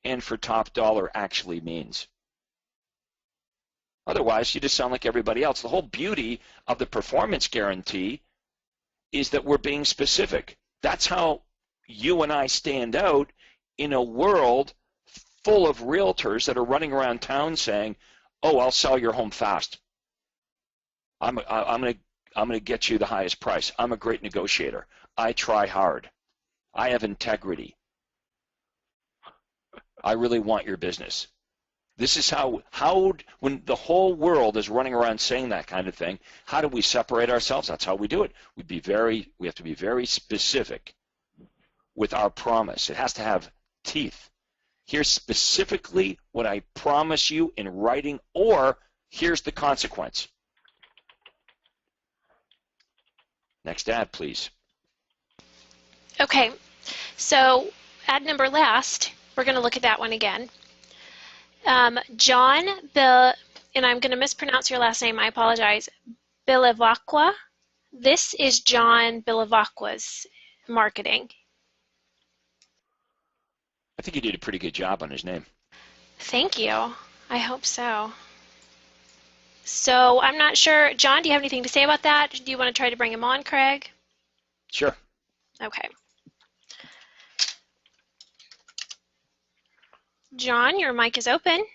and for top dollar actually means. Otherwise, you just sound like everybody else. The whole beauty of the performance guarantee is that we're being specific. That's how you and I stand out in a world full of realtors that are running around town saying, "Oh, I'll sell your home fast. I'm going to get you the highest price. I'm a great negotiator. I try hard. I have integrity. I really want your business." This is how when the whole world is running around saying that kind of thing, how do we separate ourselves? That's how we do it. We have to be very specific with our promise. It has to have teeth. Here's specifically what I promise you in writing, or here's the consequence. Next ad, please. Okay, so ad number last, we're going to look at that one again. John Bill, and I'm going to mispronounce your last name, I apologize, Bilivacqua. This is John Bilivacqua's marketing. I think you did a pretty good job on his name. Thank you. I hope so. So I'm not sure. John, do you have anything to say about that? Do you want to try to bring him on, Craig? Sure. Okay. John, your mic is open.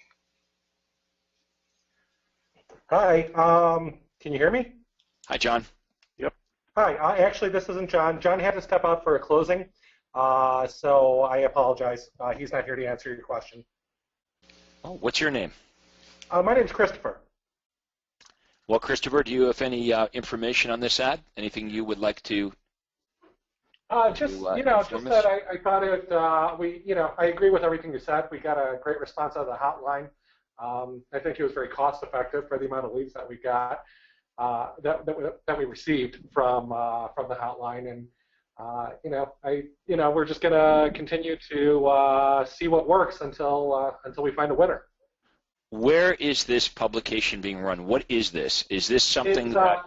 Hi, can you hear me? Hi, John. Yep. Hi, actually this isn't John. John had to step out for a closing, so I apologize. He's not here to answer your question. Oh, what's your name? My name's Christopher. Well, Christopher, do you have any information on this ad? Anything you would like to just that I thought it, I agree with everything you said. We got a great response out of the hotline. I think it was very cost effective for the amount of leads that we got, that we received from the hotline. And, we're just going to continue to see what works until we find a winner. Where is this publication being run? What is this? Is this something that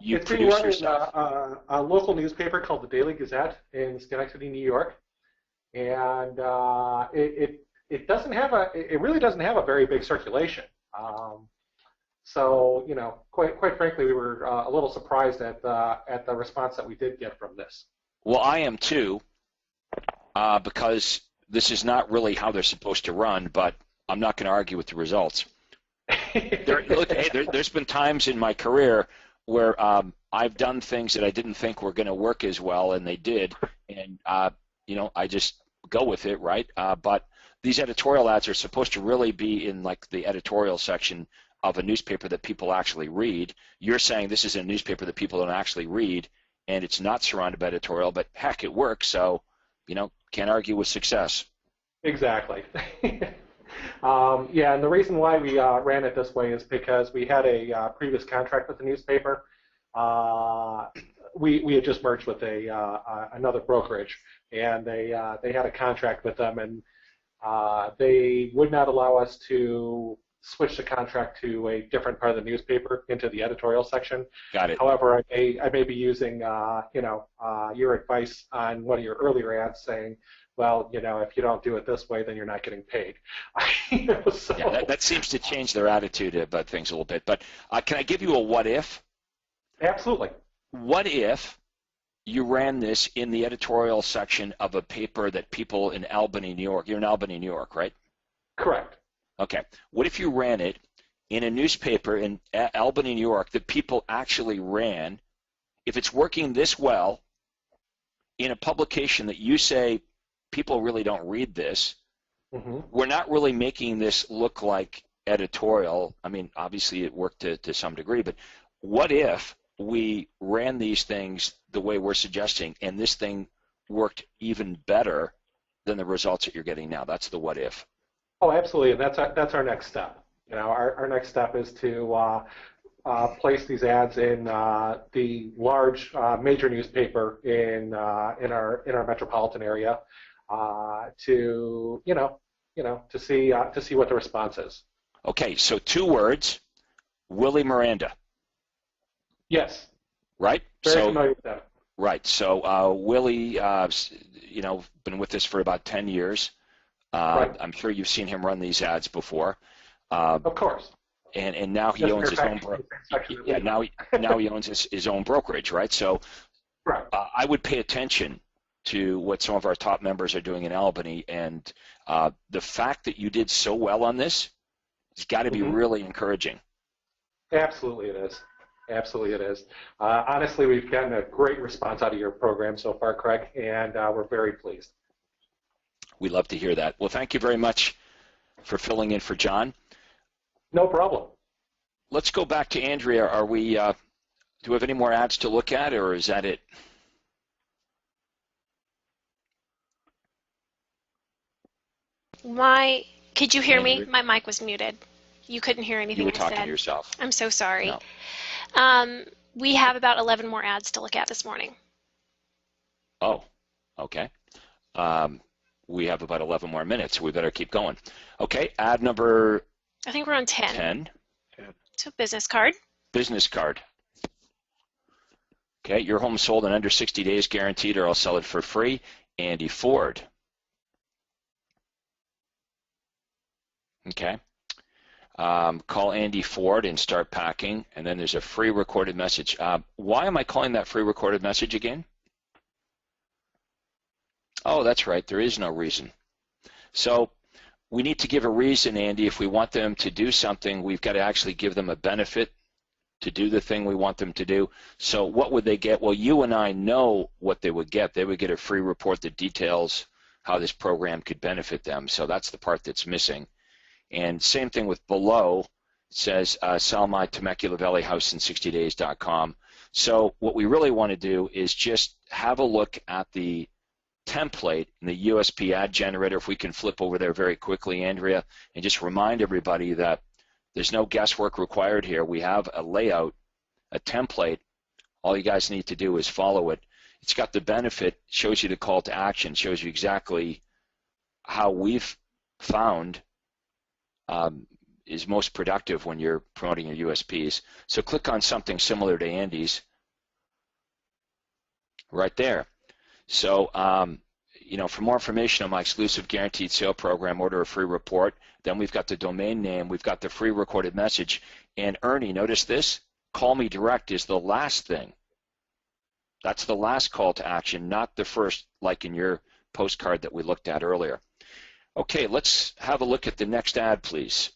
you produce yourself? It's being run in a local newspaper called the Daily Gazette in Schenectady, New York, and it doesn't have it really doesn't have a very big circulation. So quite frankly, we were a little surprised at the response that we did get from this. Well, I am too, because this is not really how they're supposed to run, but I'm not going to argue with the results. There's been times in my career where I've done things that I didn't think were going to work as well, and they did, and I just go with it, right? But these editorial ads are supposed to really be in like the editorial section of a newspaper that people actually read. You're saying this is a newspaper that people don't actually read, and it's not surrounded by editorial, but heck, it works, so can't argue with success. Exactly. Yeah, and the reason why we ran it this way is because we had a previous contract with the newspaper. We had just merged with another brokerage, and they had a contract with them, and they would not allow us to switch the contract to a different part of the newspaper into the editorial section. Got it. However, I may be using your advice on one of your earlier ads saying, well, if you don't do it this way, then you're not getting paid. So. Yeah, that seems to change their attitude about things a little bit. But can I give you a what if? Absolutely. What if you ran this in the editorial section of a paper that people in Albany, New York, you're in Albany, New York, right? Correct. Okay. What if you ran it in a newspaper in Albany, New York that people actually ran? If it's working this well in a publication that you say people really don't read this, we're not really making this look like editorial. I mean, obviously it worked to some degree, but what if we ran these things the way we're suggesting and this thing worked even better than the results that you're getting now? That's the what if. Oh, absolutely, and that's our next step. Our next step is to place these ads in the large major newspaper in our metropolitan area to see what the response is. Okay, so 2 words: Willie Miranda. Yes. Right. Very familiar with that. Right. So Willie, been with us for about 10 years. Right. I'm sure you've seen him run these ads before. Of course. And now he owns his own. Now he owns his own brokerage, right? So, right. I would pay attention to what some of our top members are doing in Albany, and the fact that you did so well on this has got to be really encouraging. Absolutely, it is. Absolutely, it is. Honestly, we've gotten a great response out of your program so far, Craig, and we're very pleased. We love to hear that. Well, thank you very much for filling in for John. No problem. Let's go back to Andrea. Are we? Do we have any more ads to look at, or is that it? Could you hear me? My mic was muted. You couldn't hear anything I said. You were talking to yourself. I'm so sorry. No. We have about 11 more ads to look at this morning. Oh, okay. We have about 11 more minutes, so we better keep going. Okay, ad number... I think we're on 10. 10. So business card. Business card. Okay, your home sold in under 60 days guaranteed, or I'll sell it for free. Andy Ford. Okay. Call Andy Ford and start packing, and then there's a free recorded message. Why am I calling that free recorded message again? Oh, that's right. There is no reason. So we need to give a reason, Andy. If we want them to do something, we've got to actually give them a benefit to do the thing we want them to do. So what would they get? Well, you and I know what they would get. They would get a free report that details how this program could benefit them. So that's the part that's missing. And same thing with below. It says sell my Temecula Valley house in 60days.com. So what we really want to do is just have a look at the template in the USP ad generator. If we can flip over there very quickly, Andrea, and just remind everybody that there's no guesswork required here. We have a layout, a template. All you guys need to do is follow it. It's got the benefit, shows you the call to action, shows you exactly how we've found is most productive when you're promoting your USPs. So click on something similar to Andy's right there. So, for more information on my exclusive guaranteed sale program, order a free report. Then we've got the domain name. We've got the free recorded message. And Ernie, notice this? Call me direct is the last thing. That's the last call to action, not the first, like in your postcard that we looked at earlier. Okay, let's have a look at the next ad, please.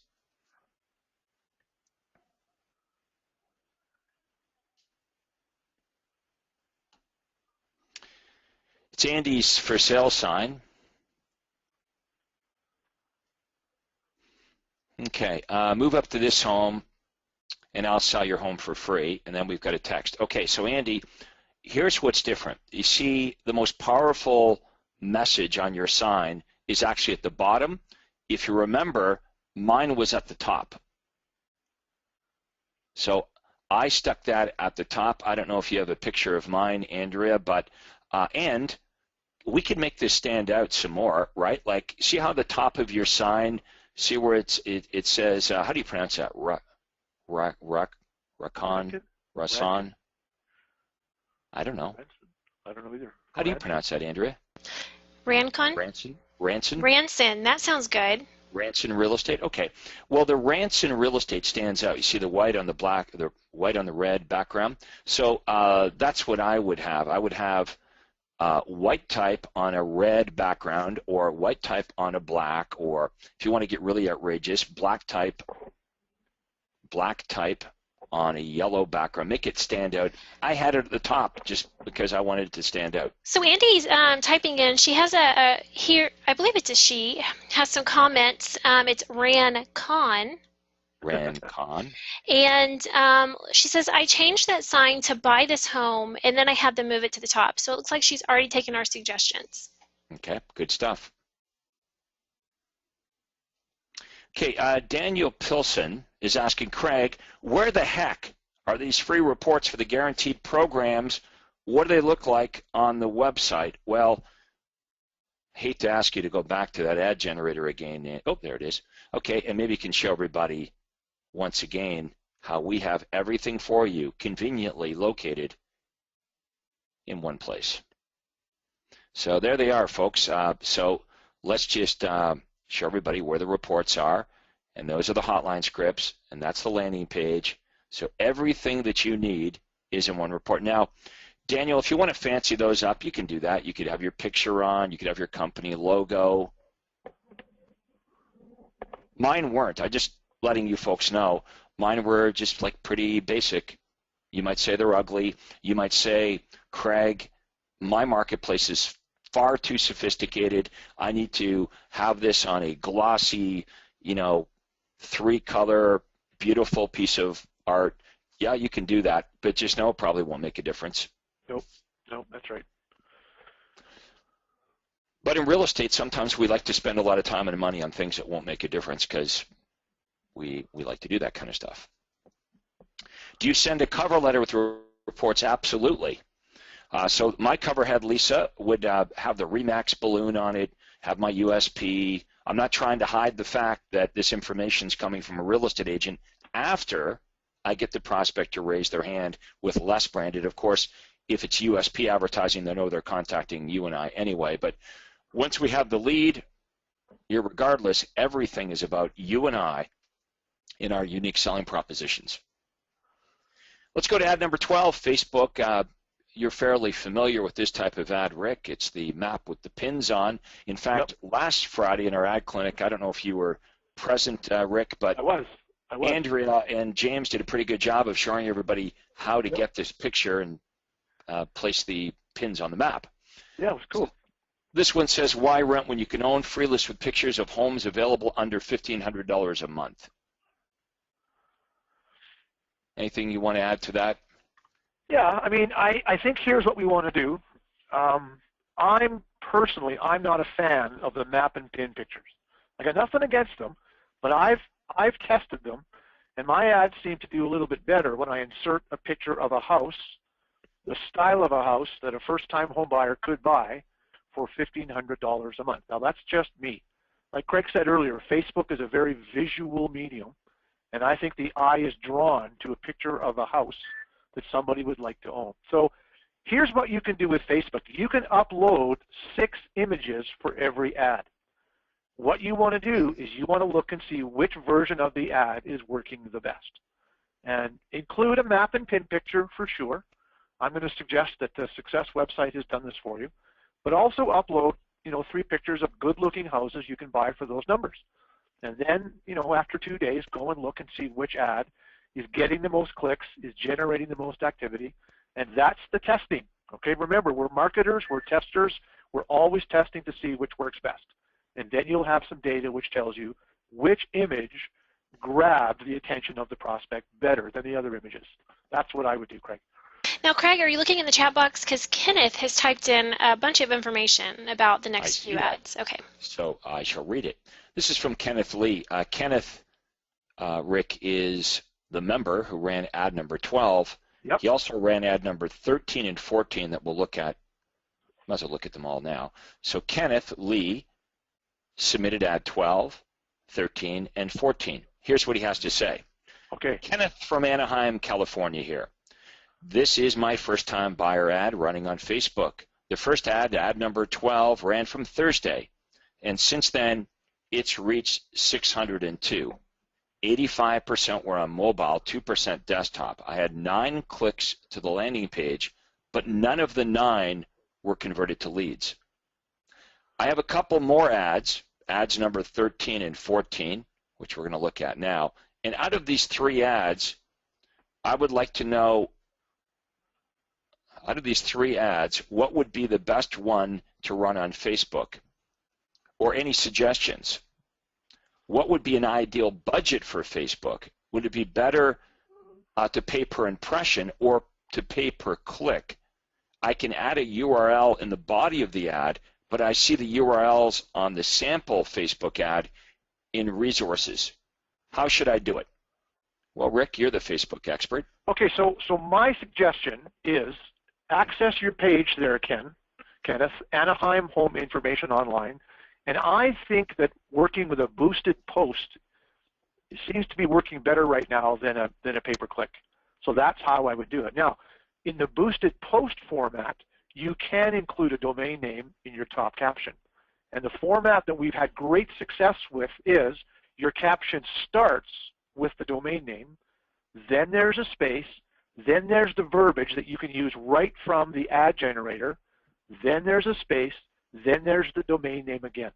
It's Andy's for sale sign. Okay, move up to this home and I'll sell your home for free. And then we've got a text. Okay, so Andy, here's what's different. You see, the most powerful message on your sign is actually at the bottom. If you remember, mine was at the top. So I stuck that at the top. I don't know if you have a picture of mine, Andrea, but, and we could make this stand out some more, right? Like, see how the top of your sign, see where it says, how do you pronounce that? Rakan? I don't know. I don't know either. How do you pronounce that, Andrea? Rancon? Ranson? Ranson. That sounds good. Ranson Real Estate? Okay. Well, the Ranson Real Estate stands out. You see the white on the black, the white on the red background. So that's what I would have. I would have white type on a red background, or white type on a black, or if you want to get really outrageous, black type on a yellow background. Make it stand out. I had it at the top just because I wanted it to stand out. So Andy's typing in. She has a here. I believe it's a she. Has some comments. It's Rancon. Rancon. And she says, I changed that sign to buy this home, and then I had them move it to the top. So it looks like she's already taken our suggestions. Okay, good stuff. Okay, Daniel Pilson is asking, Craig, where the heck are these free reports for the guaranteed programs? What do they look like on the website? Well, hate to ask you to go back to that ad generator again. Oh, there it is. Okay, and maybe you can show everybody once again how we have everything for you conveniently located in one place. So there they are, folks. So let's just show everybody where the reports are, and those are the hotline scripts, and that's the landing page. So everything that you need is in one report. Now, Daniel, if you want to fancy those up, you can do that. You could have your picture on, you could have your company logo. Mine weren't. I just letting you folks know. Mine were just like pretty basic. You might say they're ugly. You might say, Craig, my marketplace is far too sophisticated. I need to have this on a glossy, 3-color, beautiful piece of art. Yeah, you can do that, but just know it probably won't make a difference. Nope, that's right. But in real estate, sometimes we like to spend a lot of time and money on things that won't make a difference because we like to do that kind of stuff. Do you send a cover letter with reports? Absolutely. So my cover head, Lisa, would have the RE/MAX balloon on it, have my USP. I'm not trying to hide the fact that this information is coming from a real estate agent after I get the prospect to raise their hand with less branded. Of course, if it's USP advertising, they know they're contacting you and I anyway. But once we have the lead, irregardless, everything is about you and I in our unique selling propositions. Let's go to ad number 12, Facebook. You're fairly familiar with this type of ad, Rick. It's the map with the pins on. In fact, last Friday in our ad clinic, I don't know if you were present, Rick, but I was. Andrea and James did a pretty good job of showing everybody how to get this picture and place the pins on the map. Yeah, it was cool. This one says, why rent when you can own? Free list with pictures of homes available under $1,500 a month. Anything you want to add to that? Yeah, I mean, I think here's what we want to do. I'm not a fan of the map and pin pictures. I got nothing against them, but I've tested them, and my ads seem to do a little bit better when I insert a picture of a house, the style of a house that a first-time home buyer could buy for $1,500 a month. Now, that's just me. Like Craig said earlier, Facebook is a very visual medium, and I think the eye is drawn to a picture of a house that somebody would like to own. So here's what you can do with Facebook. You can upload 6 images for every ad. What you want to do is you want to look and see which version of the ad is working the best. And include a map and pin picture for sure. I'm going to suggest that the Success website has done this for you. But also upload 3 pictures of good-looking houses you can buy for those numbers. And then, after 2 days, go and look and see which ad is getting the most clicks, is generating the most activity, and that's the testing. Okay, remember, we're marketers, we're testers, we're always testing to see which works best. And then you'll have some data which tells you which image grabbed the attention of the prospect better than the other images. That's what I would do, Craig. Now, Craig, are you looking in the chat box? Because Kenneth has typed in a bunch of information about the next few ads. Okay. So I shall read it. This is from Kenneth Lee. Kenneth, Rick, is the member who ran ad number 12. Yep. He also ran ad number 13 and 14 that we'll look at. Might as well look at them all now. So Kenneth Lee submitted ad 12, 13, and 14. Here's what he has to say. Okay. Kenneth from Anaheim, California here. This is my first-time buyer ad running on Facebook. The first ad number 12, ran from Thursday, and since then, it's reached 602. 85% were on mobile, 2% desktop. I had 9 clicks to the landing page, but none of the 9 were converted to leads. I have a couple more ads number 13 and 14, which we're going to look at now. And out of these 3 ads, I would like to know, out of these 3 ads, what would be the best one to run on Facebook? Or any suggestions? What would be an ideal budget for Facebook? Would it be better to pay per impression or to pay per click? I can add a URL in the body of the ad, but I see the URLs on the sample Facebook ad in resources. How should I do it? Well, Rick, you're the Facebook expert. Okay, so my suggestion is access your page there, Kenneth, Anaheim Home Information Online, and I think that working with a boosted post seems to be working better right now than a pay-per-click. So that's how I would do it. Now, in the boosted post format, you can include a domain name in your top caption. And the format that we've had great success with is your caption starts with the domain name, then there's a space, then there's the verbiage that you can use right from the ad generator, then there's a space, then there's the domain name again.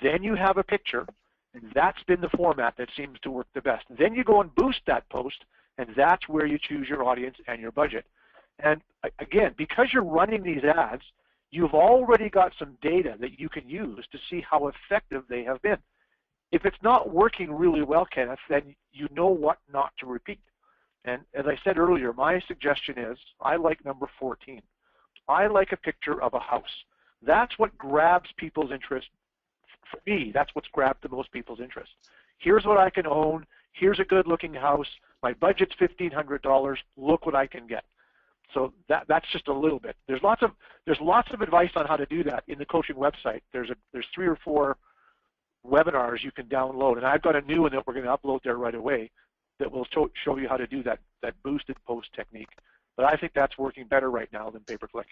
Then you have a picture, and that's been the format that seems to work the best. Then you go and boost that post, and that's where you choose your audience and your budget. And again, because you're running these ads, you've already got some data that you can use to see how effective they have been. If it's not working really well, Kenneth, then you know what not to repeat. And as I said earlier, my suggestion is I like number 14. I like a picture of a house. That's what grabs people's interest. For me, that's what's grabbed the most people's interest. Here's what I can own. Here's a good-looking house. My budget's $1,500. Look what I can get. So that's just a little bit. There's lots of advice on how to do that in the coaching website. There's 3 or 4 webinars you can download, and I've got a new one that we're going to upload there right away that will show you how to do that boosted post technique. But I think that's working better right now than pay-per-click.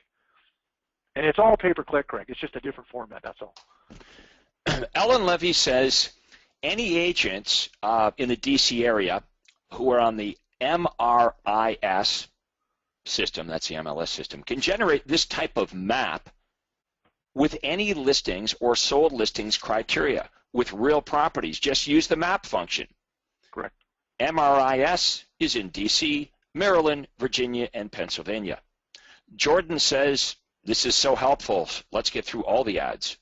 And it's all pay-per-click, Greg. It's just a different format, that's all. Ellen Levy says, any agents in the DC area who are on the MRIS system, that's the MLS system, can generate this type of map with any listings or sold listings criteria with real properties. Just use the map function. Correct. MRIS is in DC, Maryland, Virginia, and Pennsylvania. Jordan says, this is so helpful. Let's get through all the ads.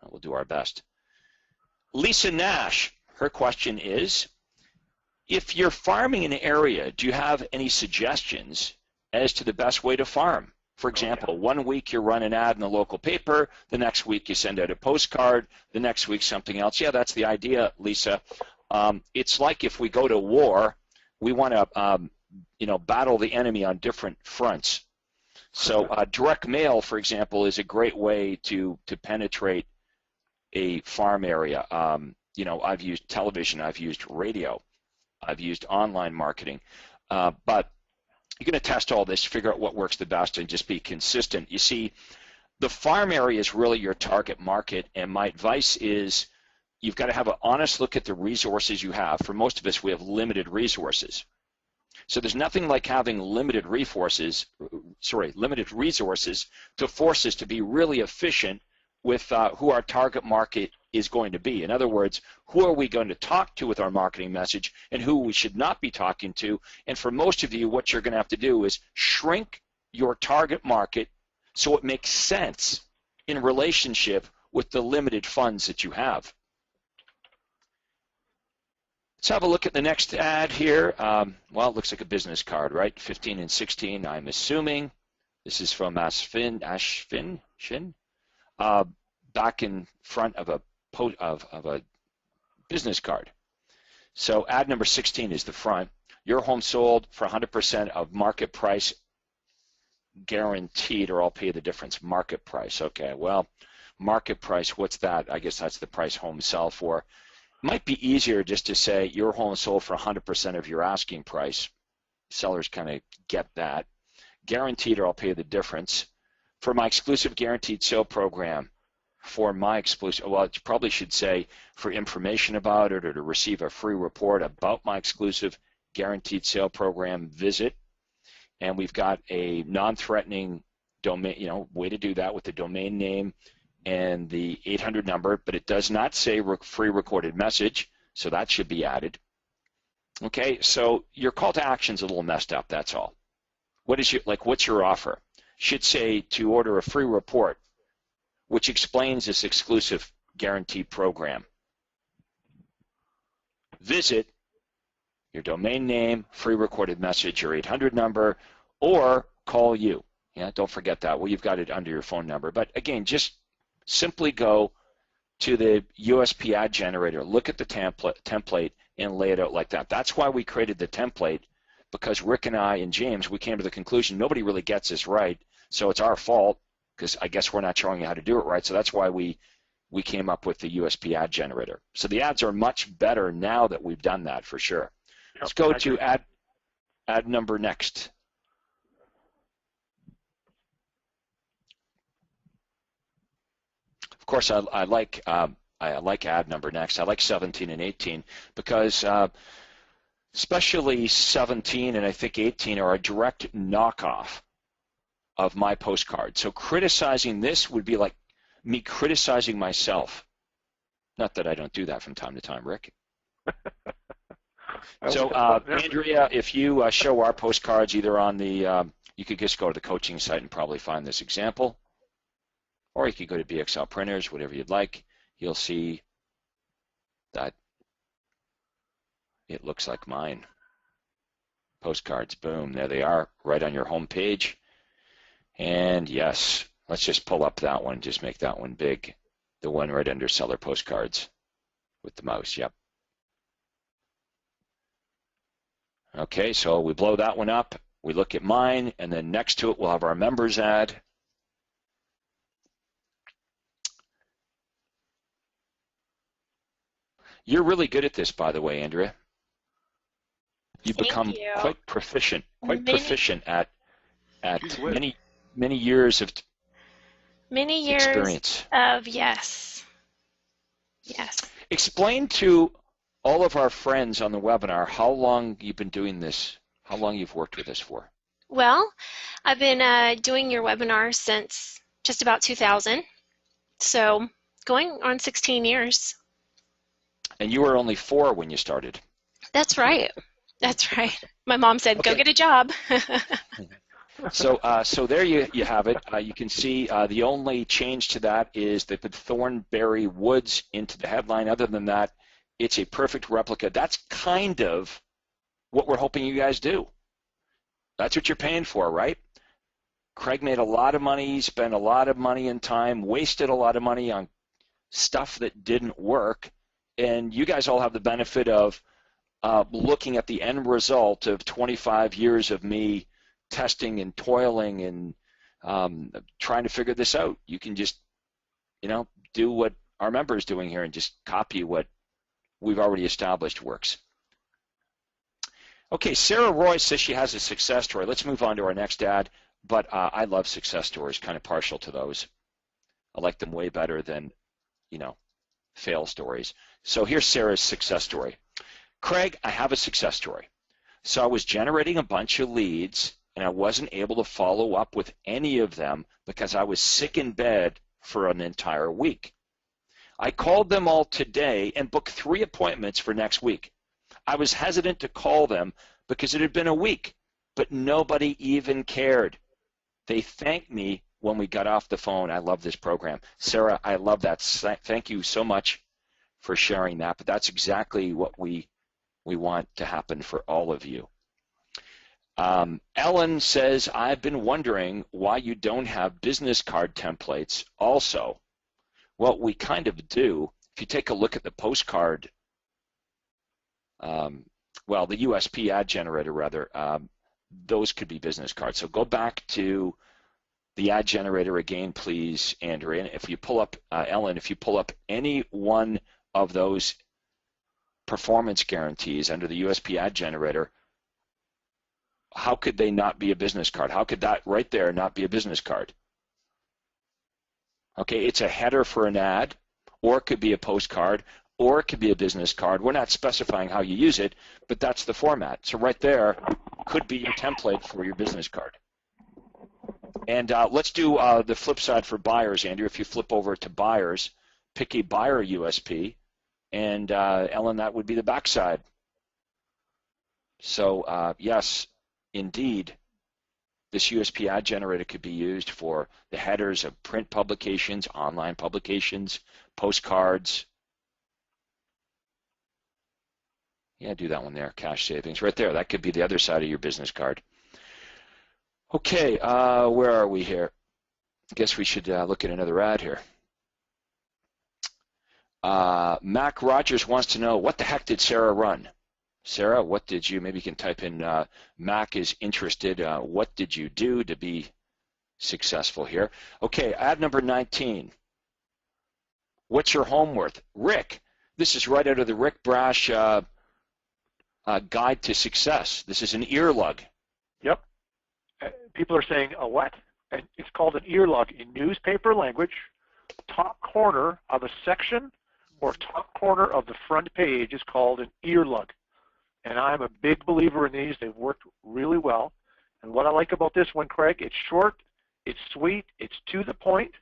We'll do our best. Lisa Nash, her question is, if you're farming an area, do you have any suggestions as to the best way to farm? For example, one week you run an ad in the local paper, the next week you send out a postcard, the next week something else. Yeah, that's the idea, Lisa. It's like if we go to war, we want to battle the enemy on different fronts. So direct mail, for example, is a great way to penetrate a farm area. I've used television, I've used radio, I've used online marketing, but you're going to test all this, figure out what works the best, and just be consistent. You see, the farm area is really your target market, and my advice is you've got to have an honest look at the resources you have. For most of us, we have limited resources. So there's nothing like having limited resources to force us to be really efficient with who our target market is going to be. In other words, who are we going to talk to with our marketing message and who we should not be talking to. And for most of you, what you're going to have to do is shrink your target market so it makes sense in relationship with the limited funds that you have. Let's have a look at the next ad here. Well, it looks like a business card, right? 15 and 16, I'm assuming. This is from Ashvin, back in front of a business card. So ad number 16 is the front. Your home sold for 100% of market price guaranteed, or I'll pay the difference. Market price. Okay, well, market price, what's that? I guess that's the price homes sell for. Might be easier just to say your home sold for 100% of your asking price. Sellers kind of get that. Guaranteed, or I'll pay the difference. For my exclusive guaranteed sale program, for my exclusive, well, it probably should say for information about it or to receive a free report about my exclusive guaranteed sale program, visit. And we've got a non-threatening domain, way to do that with the domain name and the 800 number, but it does not say free recorded message, so that should be added. Okay, so your call to action's a little messed up, that's all. What's your offer? Should say to order a free report, which explains this exclusive guaranteed program. Visit your domain name, free recorded message, your 800 number, or call you. Yeah, don't forget that. Well, you've got it under your phone number. But again, just simply go to the USP ad generator, look at the template, and lay it out like that. That's why we created the template, because Rick and I and James, we came to the conclusion nobody really gets this right, so it's our fault, because I guess we're not showing you how to do it right, so that's why we came up with the USP ad generator. So the ads are much better now that we've done that, for sure. Yep, let's go to ad number next. Of course, I like ad number next. I like 17 and 18 because especially 17 and I think 18 are a direct knockoff of my postcard. So criticizing this would be like me criticizing myself. Not that I don't do that from time to time, Rick. So Andrea, if you show our postcards either on the, you could just go to the coaching site and probably find this example, or you could go to BXL Printers, whatever you'd like. You'll see that it looks like mine. Postcards, boom, there they are, right on your home page. And yes, let's just pull up that one, just make that one big. The one right under seller postcards with the mouse, yep. Okay, so we blow that one up, we look at mine, and then next to it we'll have our members ad. You're really good at this, by the way, Andrea. You've become quite proficient at many years of experience. Yes. Explain to all of our friends on the webinar how long you've been doing this, how long you've worked with us for. Well, I've been doing your webinar since just about 2000, so going on 16 years. And you were only 4 when you started. That's right. My mom said, okay, go get a job. So there you have it. You can see the only change to that is they put Thornberry Woods into the headline. Other than that, it's a perfect replica. That's kind of what we're hoping you guys do. That's what you're paying for, right? Craig made a lot of money, spent a lot of money and time, wasted a lot of money on stuff that didn't work, and you guys all have the benefit of looking at the end result of 25 years of me testing and toiling and trying to figure this out. You can just, do what our member is doing here and just copy what we've already established works. Okay, Sarah Roy says she has a success story. Let's move on to our next ad, but I love success stories, kind of partial to those. I like them way better than, fail stories. So here's Sarah's success story. Craig, I have a success story. So I was generating a bunch of leads and I wasn't able to follow up with any of them because I was sick in bed for an entire week. I called them all today and booked 3 appointments for next week. I was hesitant to call them because it had been a week, but nobody even cared. They thanked me when we got off the phone. I love this program. Sarah, I love that. Thank you so much for sharing that, but that's exactly what we want to happen for all of you. Ellen says, I've been wondering why you don't have business card templates also. Well, we kind of do. If you take a look at the postcard, well, the USP ad generator, rather, those could be business cards. So go back to the ad generator again, please, Andrea. And if you pull up, Ellen, if you pull up any one of those performance guarantees under the USP ad generator, how could they not be a business card? How could that right there not be a business card? Okay, it's a header for an ad, or it could be a postcard, or it could be a business card. We're not specifying how you use it, but that's the format. So right there could be your template for your business card. And let's do the flip side for buyers, Andrew. If you flip over to buyers, pick a buyer USP, and Ellen, that would be the backside. So yes, indeed, this USP ad generator could be used for the headers of print publications, online publications, postcards. Yeah, do that one there, cash savings. Right there, that could be the other side of your business card. Okay, where are we here? I guess we should look at another ad here. Mac Rogers wants to know, what the heck did Sarah run? Sarah, what did you, maybe you can type in, Mac is interested, what did you do to be successful here? Okay, ad number 19. What's your home worth? Rick, this is right out of the Rick Brash Guide to Success. This is an earlug. Yep. People are saying, a what? And it's called an earlug in newspaper language. Top corner of a section or top corner of the front page is called an earlug. And I'm a big believer in these. They've worked really well. And what I like about this one, Craig, it's short, it's sweet, it's to the point.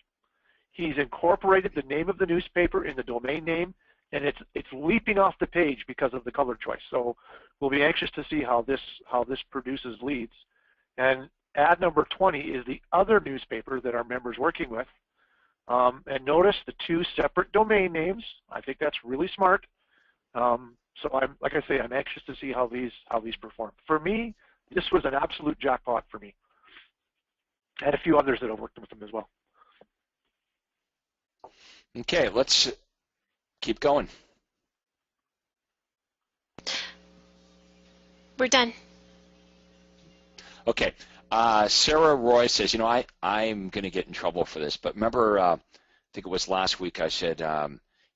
He's incorporated the name of the newspaper in the domain name, and it's leaping off the page because of the color choice. So we'll be anxious to see how this produces leads. And ad number 20 is the other newspaper that our members working with. And notice the 2 separate domain names. I think that's really smart. So like I say, I'm anxious to see how these perform. For me, this was an absolute jackpot for me. I had a few others that I've worked with them as well. Okay, let's keep going. We're done. Okay, Sarah Roy says, you know, I'm going to get in trouble for this, but remember, I think it was last week I said,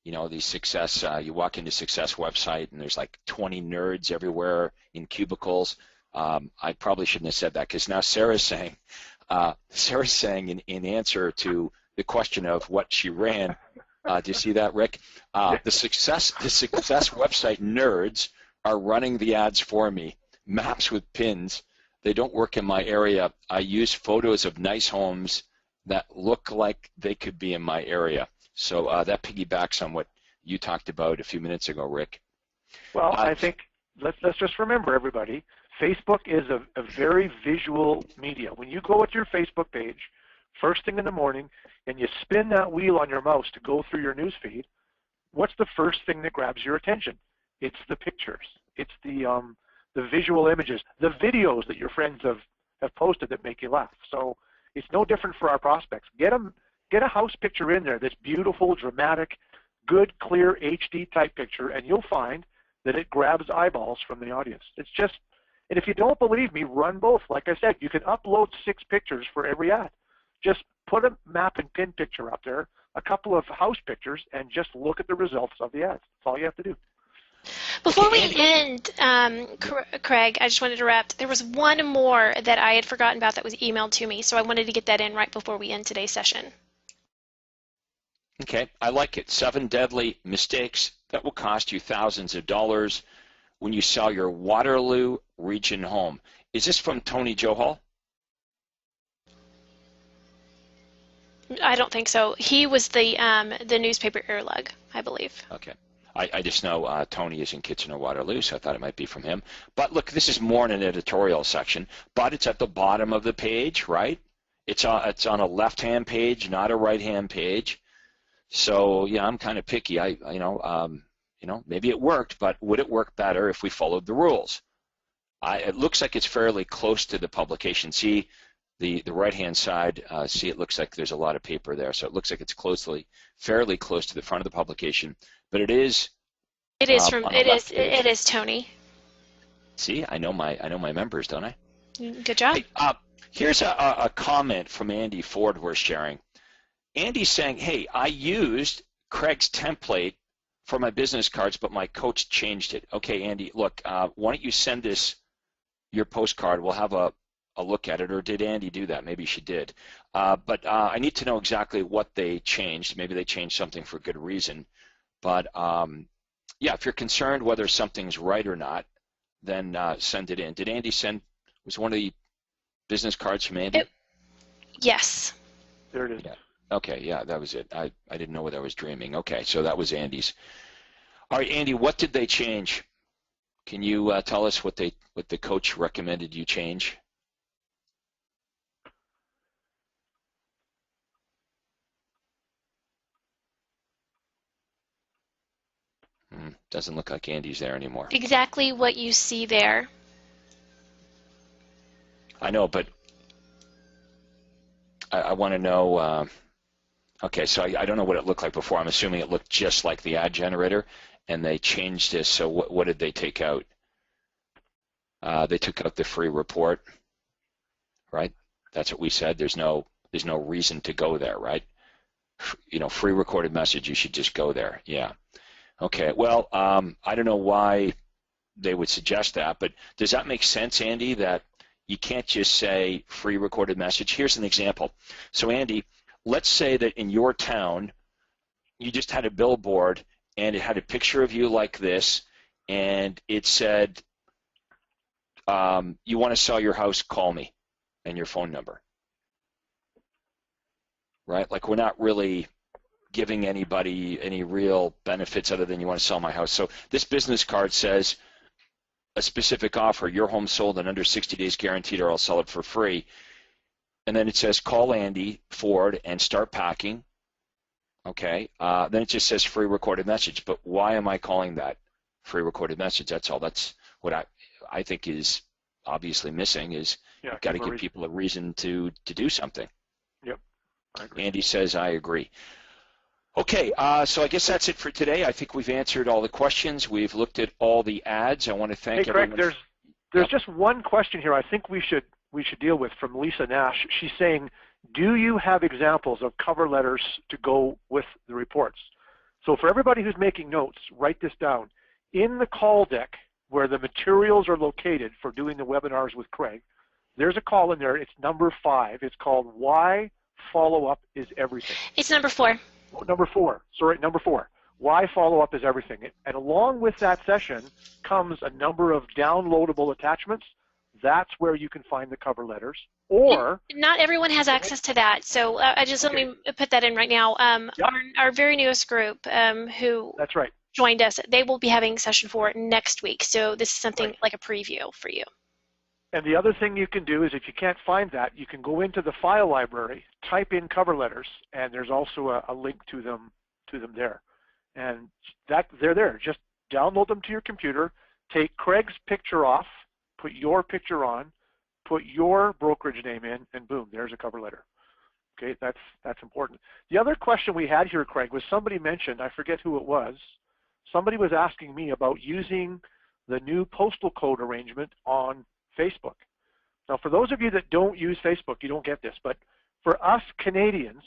you know, the Success, you walk into Success website and there's like 20 nerds everywhere in cubicles. I probably shouldn't have said that, because now Sarah's saying in answer to the question of what she ran, do you see that, Rick? The Success website nerds are running the ads for me. Maps with pins. They don't work in my area. I use photos of nice homes that look like they could be in my area. So that piggybacks on what you talked about a few minutes ago, Rick. Well, I think let's just remember, everybody, Facebook is a very visual media. When you go to your Facebook page, first thing in the morning, and you spin that wheel on your mouse to go through your news feed, what's the first thing that grabs your attention? It's the pictures. It's the visual images, the videos that your friends have posted that make you laugh. So it's no different for our prospects. Get a house picture in there that's beautiful, dramatic, good, clear HD type picture, and you'll find that it grabs eyeballs from the audience. It's just, and if you don't believe me, run both. Like I said, you can upload 6 pictures for every ad. Just put a map and pin picture up there, a couple of house pictures, and just look at the results of the ads. That's all you have to do. Before we end, Craig, I just wanted to wrap. There was one more that I had forgotten about that was emailed to me, so I wanted to get that in right before we end today's session. Okay, I like it. 7 deadly mistakes that will cost you thousands of dollars when you sell your Waterloo region home. Is this from Tony Johal? I don't think so. He was the newspaper earlug, I believe. Okay. I just know Tony is in Kitchener-Waterloo, so I thought it might be from him. But look, this is more in an editorial section, but it's at the bottom of the page, right? It's on a left-hand page, not a right-hand page. So yeah, I'm kind of picky. Maybe it worked, but would it work better if we followed the rules? It looks like it's fairly close to the publication. See the right-hand side. See, it looks like there's a lot of paper there, so it looks like it's fairly close to the front of the publication. But it is. It is Tony. See, I know my members, don't I? Good job. Hey, here's a comment from Andy Ford we're sharing. Andy's saying, hey, I used Craig's template for my business cards, but my coach changed it. Okay, Andy, look, why don't you send us your postcard? We'll have a look at it. Or did Andy do that? Maybe she did. But I need to know exactly what they changed. Maybe they changed something for good reason. But yeah, if you're concerned whether something's right or not, then send it in. Did Andy was one of the business cards from Andy? Yes. There it is. Yeah. Okay, yeah, that was it. I didn't know what I was dreaming. Okay, so that was Andy's. All right, Andy, what did they change? Can you tell us what the coach recommended you change? Doesn't look like Andy's there anymore. Exactly what you see there. I know, but I want to know. Okay, so I don't know what it looked like before. I'm assuming it looked just like the ad generator, and they changed this. So what did they take out? They took out the free report, right? That's what we said. There's no reason to go there, right? Free recorded message. You should just go there. Yeah. Okay. Well, I don't know why they would suggest that, but does that make sense, Andy? That you can't just say free recorded message. Here's an example. So, Andy, let's say that in your town, you just had a billboard and it had a picture of you like this, and it said, you want to sell your house, call me, and your phone number. Right? Like, we're not really giving anybody any real benefits other than you want to sell my house. So this business card says a specific offer, your home sold in under 60 days guaranteed, or I'll sell it for free. And then it says, call Andy Ford and start packing. Okay. Then it just says free recorded message. But why am I calling that free recorded message? That's all. That's what I think is obviously missing is you've got to give people a reason to do something. Yep. I agree. Andy says, I agree. Okay, so I guess that's it for today. I think we've answered all the questions. We've looked at all the ads. I want to thank everyone. Hey, Craig, there's just one question here I think we should deal with from Lisa Nash. She's saying, do you have examples of cover letters to go with the reports? So for everybody who's making notes, write this down. In the call deck where the materials are located for doing the webinars with Craig, there's a call in there. It's number 5. It's called Why Follow-Up is Everything. It's number 4. Number 4. Sorry, number 4. Why follow-up is everything. And along with that session comes a number of downloadable attachments. That's where you can find the cover letters. Or not everyone has access to that. So let me put that in right now. Our very newest group who that's right. joined us, they will be having session 4 next week. So this is something like a preview for you. And the other thing you can do is if you can't find that, you can go into the file library, type in cover letters, and there's also a link to them there. And they're there. Just download them to your computer, take Craig's picture off, put your picture on, put your brokerage name in, and boom, there's a cover letter. Okay, that's important. The other question we had here, Craig, was somebody mentioned, I forget who it was, somebody was asking me about using the new postal code arrangement on Facebook. Now, for those of you that don't use Facebook, you don't get this, but for us Canadians,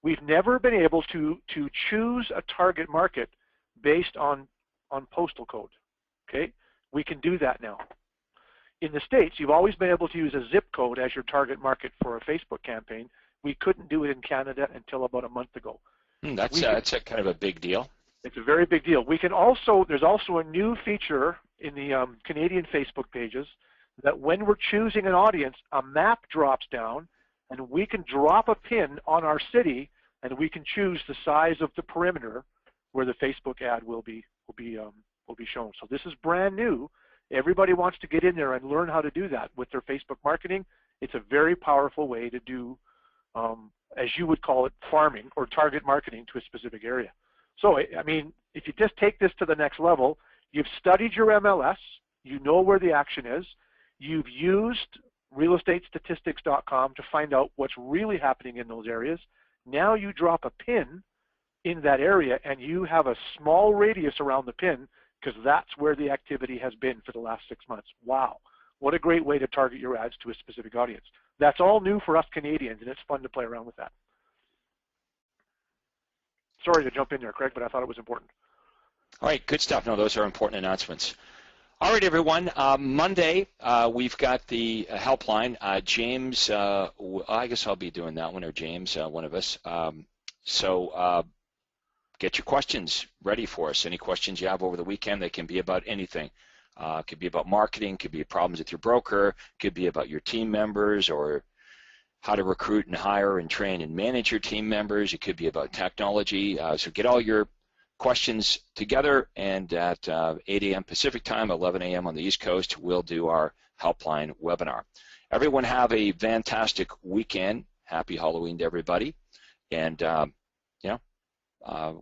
we've never been able to choose a target market based on postal code. Okay, we can do that now. In the States, you've always been able to use a zip code as your target market for a Facebook campaign. We couldn't do it in Canada until about a month ago. That's a kind of a big deal. It's a very big deal. We can also, there's also a new feature in the Canadian Facebook pages that when we're choosing an audience, a map drops down and we can drop a pin on our city, and we can choose the size of the perimeter where the Facebook ad will be shown. So this is brand new. Everybody wants to get in there and learn how to do that with their Facebook marketing. It's a very powerful way to do, as you would call it, farming or target marketing to a specific area. So, I mean, if you just take this to the next level, you've studied your MLS, you know where the action is, you've used realestatestatistics.com to find out what's really happening in those areas. Now you drop a pin in that area and you have a small radius around the pin because that's where the activity has been for the last 6 months. Wow, what a great way to target your ads to a specific audience. That's all new for us Canadians, and it's fun to play around with that. Sorry to jump in there, Craig, but I thought it was important. All right, good stuff. No, those are important announcements. All right, everyone. Monday, we've got the helpline. James, I guess I'll be doing that one, or James, one of us. So get your questions ready for us. Any questions you have over the weekend, they can be about anything. It could be about marketing, could be problems with your broker, could be about your team members, or how to recruit and hire and train and manage your team members. It could be about technology. So get all your questions together, and at 8 a.m. Pacific time, 11 a.m. on the East Coast, we'll do our helpline webinar. Everyone have a fantastic weekend. Happy Halloween to everybody. And,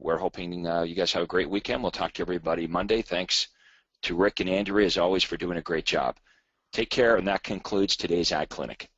we're hoping you guys have a great weekend. We'll talk to everybody Monday. Thanks to Rick and Andrea, as always, for doing a great job. Take care, and that concludes today's Ad Clinic.